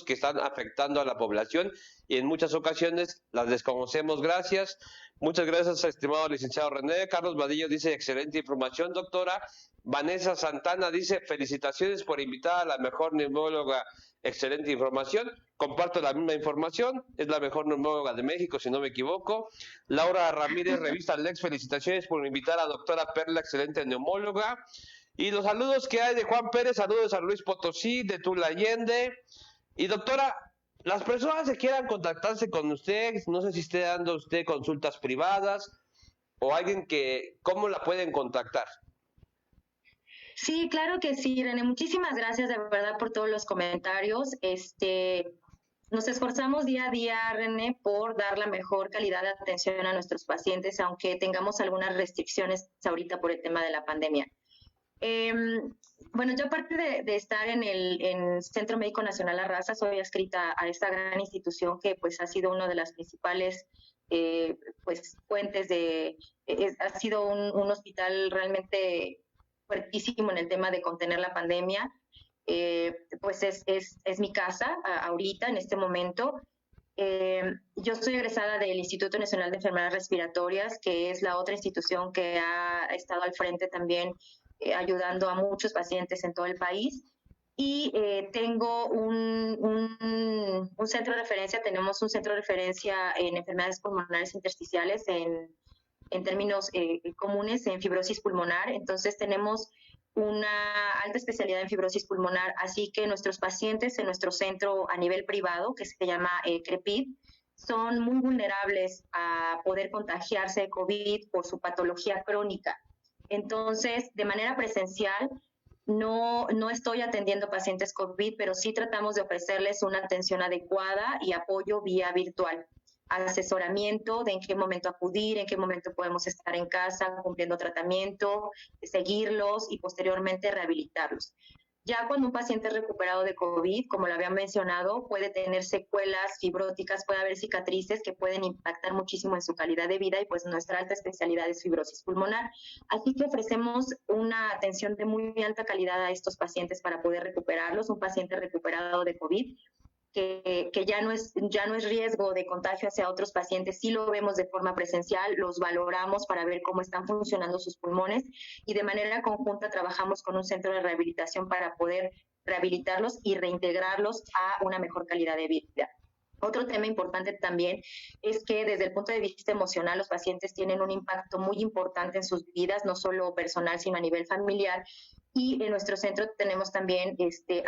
que están afectando a la población y en muchas ocasiones las desconocemos. Gracias. Muchas gracias, estimado licenciado René. Carlos Vadillo dice, excelente información, doctora. Vanessa Santana dice, felicitaciones por invitar a la mejor neumóloga. Excelente información. Comparto la misma información. Es la mejor neumóloga de México, si no me equivoco. Laura Ramírez, revista Lex, felicitaciones por invitar a la doctora Perla, excelente neumóloga. Y los saludos que hay de Juan Pérez, saludos a Luis Potosí, de Tula Allende. Y doctora, las personas que quieran contactarse con usted, no sé si esté dando usted consultas privadas o alguien que, ¿cómo la pueden contactar? Sí, claro que sí, René. Muchísimas gracias de verdad por todos los comentarios. Nos esforzamos día a día, René, por dar la mejor calidad de atención a nuestros pacientes, aunque tengamos algunas restricciones ahorita por el tema de la pandemia. Bueno, yo aparte de estar en el Centro Médico Nacional La Raza, soy adscrita a esta gran institución que pues ha sido una de las principales pues fuentes ha sido un hospital realmente fuertísimo en el tema de contener la pandemia. Pues es mi casa ahorita, en este momento. Yo soy egresada del Instituto Nacional de Enfermedades Respiratorias, que es la otra institución que ha estado al frente también ayudando a muchos pacientes en todo el país. Y tengo un centro de referencia, tenemos un centro de referencia en enfermedades pulmonares intersticiales, en términos comunes, en fibrosis pulmonar. Entonces tenemos una alta especialidad en fibrosis pulmonar, así que nuestros pacientes en nuestro centro a nivel privado, que se llama CREPID, son muy vulnerables a poder contagiarse de COVID por su patología crónica. Entonces, de manera presencial, no estoy atendiendo pacientes COVID, pero sí tratamos de ofrecerles una atención adecuada y apoyo vía virtual. Asesoramiento de en qué momento acudir, en qué momento podemos estar en casa cumpliendo tratamiento, seguirlos y posteriormente rehabilitarlos. Ya cuando un paciente es recuperado de COVID, como lo había mencionado, puede tener secuelas fibróticas, puede haber cicatrices que pueden impactar muchísimo en su calidad de vida y pues nuestra alta especialidad es fibrosis pulmonar. Así que ofrecemos una atención de muy alta calidad a estos pacientes para poder recuperarlos. Un paciente recuperado de COVID que ya no es riesgo de contagio hacia otros pacientes, sí lo vemos de forma presencial, los valoramos para ver cómo están funcionando sus pulmones y de manera conjunta trabajamos con un centro de rehabilitación para poder rehabilitarlos y reintegrarlos a una mejor calidad de vida. Otro tema importante también es que desde el punto de vista emocional los pacientes tienen un impacto muy importante en sus vidas, no solo personal, sino a nivel familiar. Y en nuestro centro tenemos también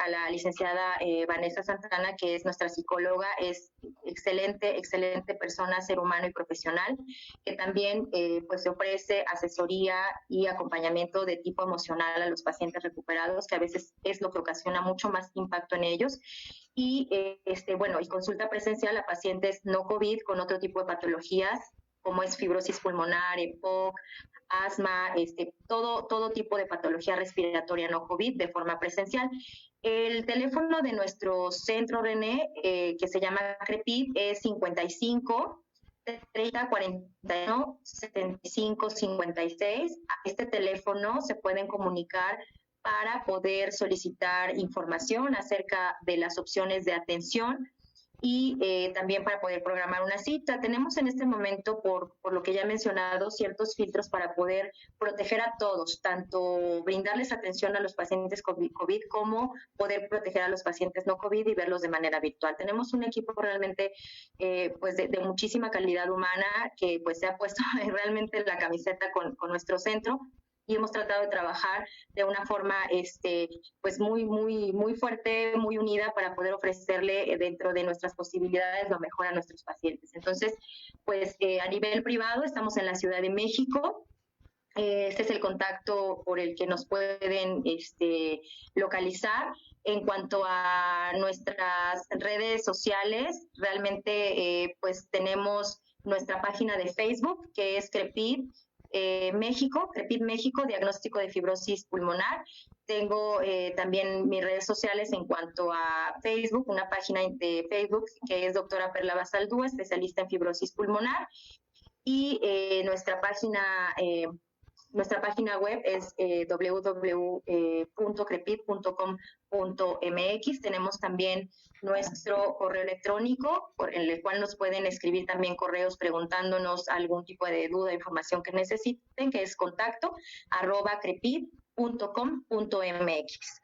a la licenciada Vanessa Santana, que es nuestra psicóloga, es excelente persona, ser humano y profesional, que también pues se ofrece asesoría y acompañamiento de tipo emocional a los pacientes recuperados, que a veces es lo que ocasiona mucho más impacto en ellos. Y y consulta presencial a pacientes no COVID con otro tipo de patologías, como es fibrosis pulmonar, EPOC, asma, todo tipo de patología respiratoria no COVID de forma presencial. El teléfono de nuestro centro, René, que se llama CREPID, es 55 30 41 75 56. A este teléfono se pueden comunicar para poder solicitar información acerca de las opciones de atención y también para poder programar una cita. Tenemos en este momento, por lo que ya he mencionado, ciertos filtros para poder proteger a todos, tanto brindarles atención a los pacientes COVID como poder proteger a los pacientes no COVID y verlos de manera virtual. Tenemos un equipo realmente pues de muchísima calidad humana que pues se ha puesto realmente la camiseta con nuestro centro, y hemos tratado de trabajar de una forma pues muy fuerte, muy unida para poder ofrecerle dentro de nuestras posibilidades lo mejor a nuestros pacientes. Entonces, pues a nivel privado estamos en la Ciudad de México, Este es el contacto por el que nos pueden localizar. En cuanto a nuestras redes sociales, realmente pues tenemos nuestra página de Facebook, que es CREPID México, Diagnóstico de Fibrosis Pulmonar. Tengo también mis redes sociales en cuanto a Facebook, una página de Facebook que es doctora Perla Basaldúa, especialista en fibrosis pulmonar, y nuestra página web es www.crepid.com.mx. Tenemos también nuestro correo electrónico, por el cual nos pueden escribir también correos preguntándonos algún tipo de duda, información que necesiten, que es contacto@crepid.com.mx.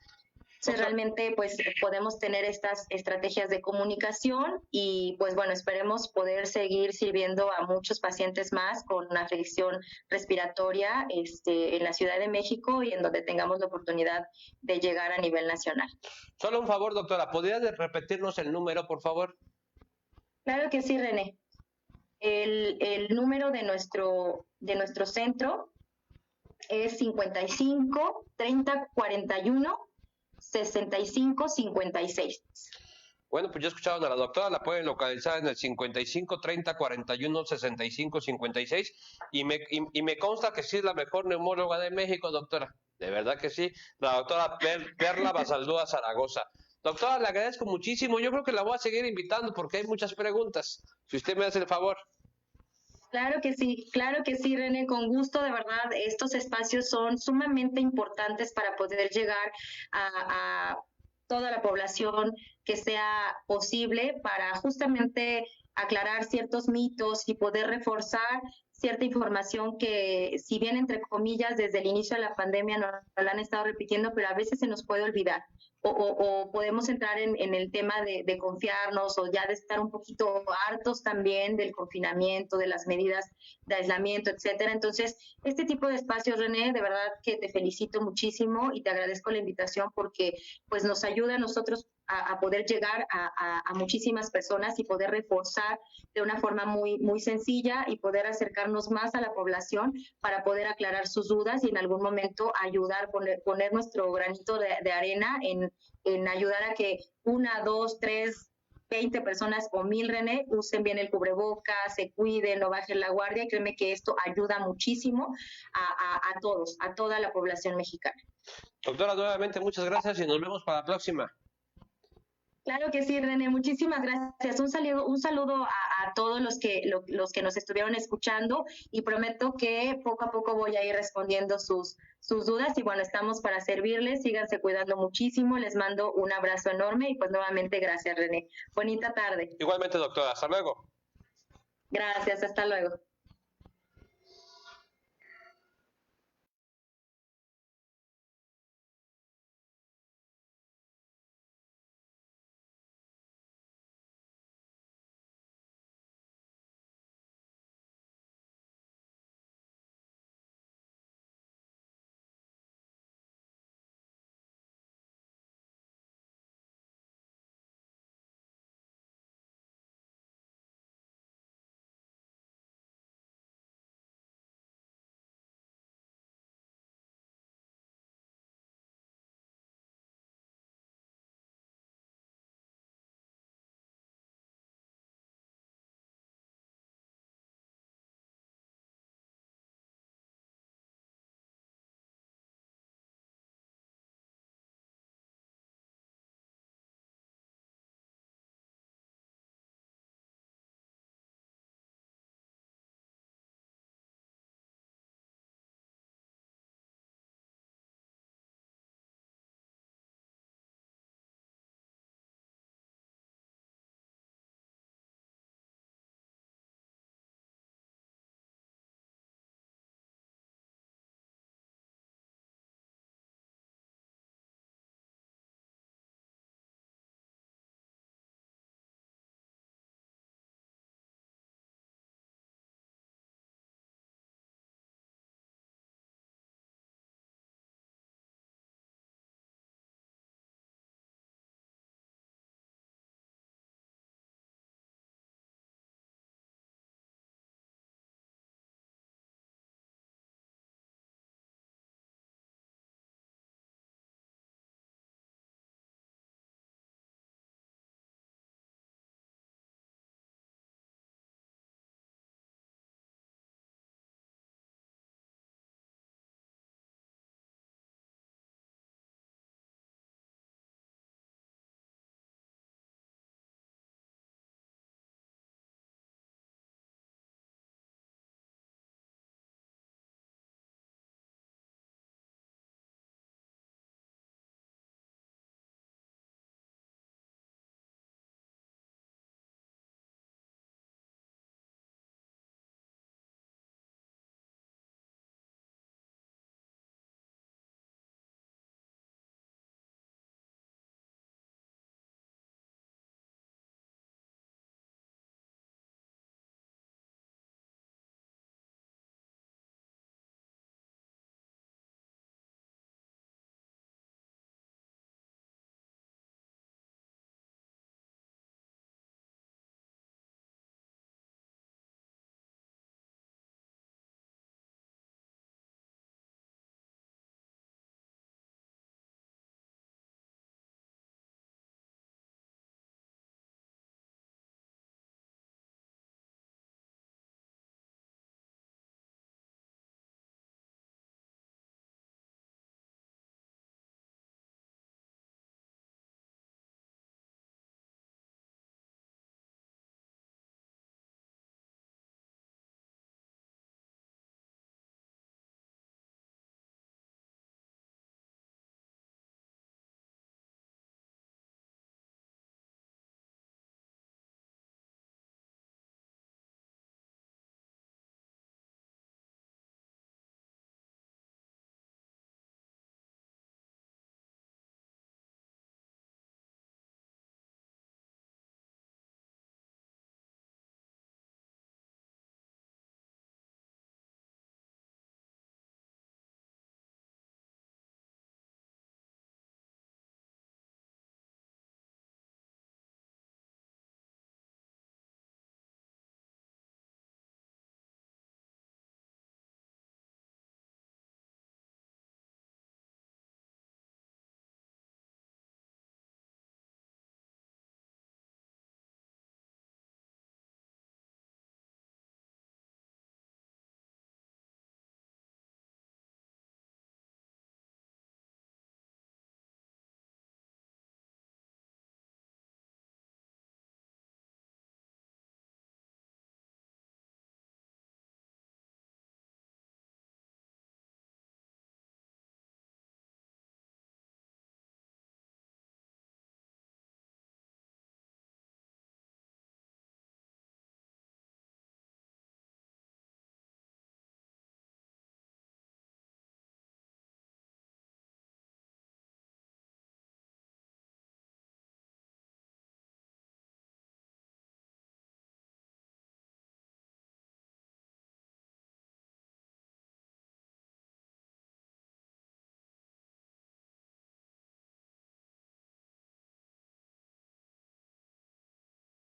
Entonces, realmente, pues, podemos tener estas estrategias de comunicación y, pues, bueno, esperemos poder seguir sirviendo a muchos pacientes más con una afección respiratoria en la Ciudad de México y en donde tengamos la oportunidad de llegar a nivel nacional. Solo un favor, doctora, ¿podrías repetirnos el número, por favor? Claro que sí, René. El número de nuestro centro es 55 30 41 6556. Bueno, pues ya escucharon a la doctora, la pueden localizar en el 55 30 41 65 56 y me consta que sí es la mejor neumóloga de México, doctora. De verdad que sí, la doctora Perla Basaldúa Zaragoza. Doctora, le agradezco muchísimo. Yo creo que la voy a seguir invitando porque hay muchas preguntas. Si usted me hace el favor. Claro que sí, René, con gusto, de verdad, estos espacios son sumamente importantes para poder llegar a toda la población que sea posible para justamente aclarar ciertos mitos y poder reforzar cierta información que, si bien entre comillas desde el inicio de la pandemia nos la han estado repitiendo, pero a veces se nos puede olvidar. O podemos entrar en el tema de confiarnos o ya de estar un poquito hartos también del confinamiento, de las medidas de aislamiento, etcétera. Entonces, este tipo de espacios, René, de verdad que te felicito muchísimo y te agradezco la invitación porque pues nos ayuda a nosotros a poder llegar a muchísimas personas y poder reforzar de una forma muy, muy sencilla y poder acercarnos más a la población para poder aclarar sus dudas y en algún momento ayudar, poner nuestro granito de arena en ayudar a que 1, 2, 3, 20 personas o 1000, René, usen bien el cubrebocas, se cuiden, no bajen la guardia. Créeme que esto ayuda muchísimo a todos, a toda la población mexicana. Doctora, nuevamente muchas gracias y nos vemos para la próxima. Claro que sí, René, muchísimas gracias. Un saludo a todos los que nos estuvieron escuchando y prometo que poco a poco voy a ir respondiendo sus dudas y bueno, estamos para servirles, síganse cuidando muchísimo, les mando un abrazo enorme y pues nuevamente gracias, René. Bonita tarde. Igualmente, doctora, hasta luego. Gracias, hasta luego.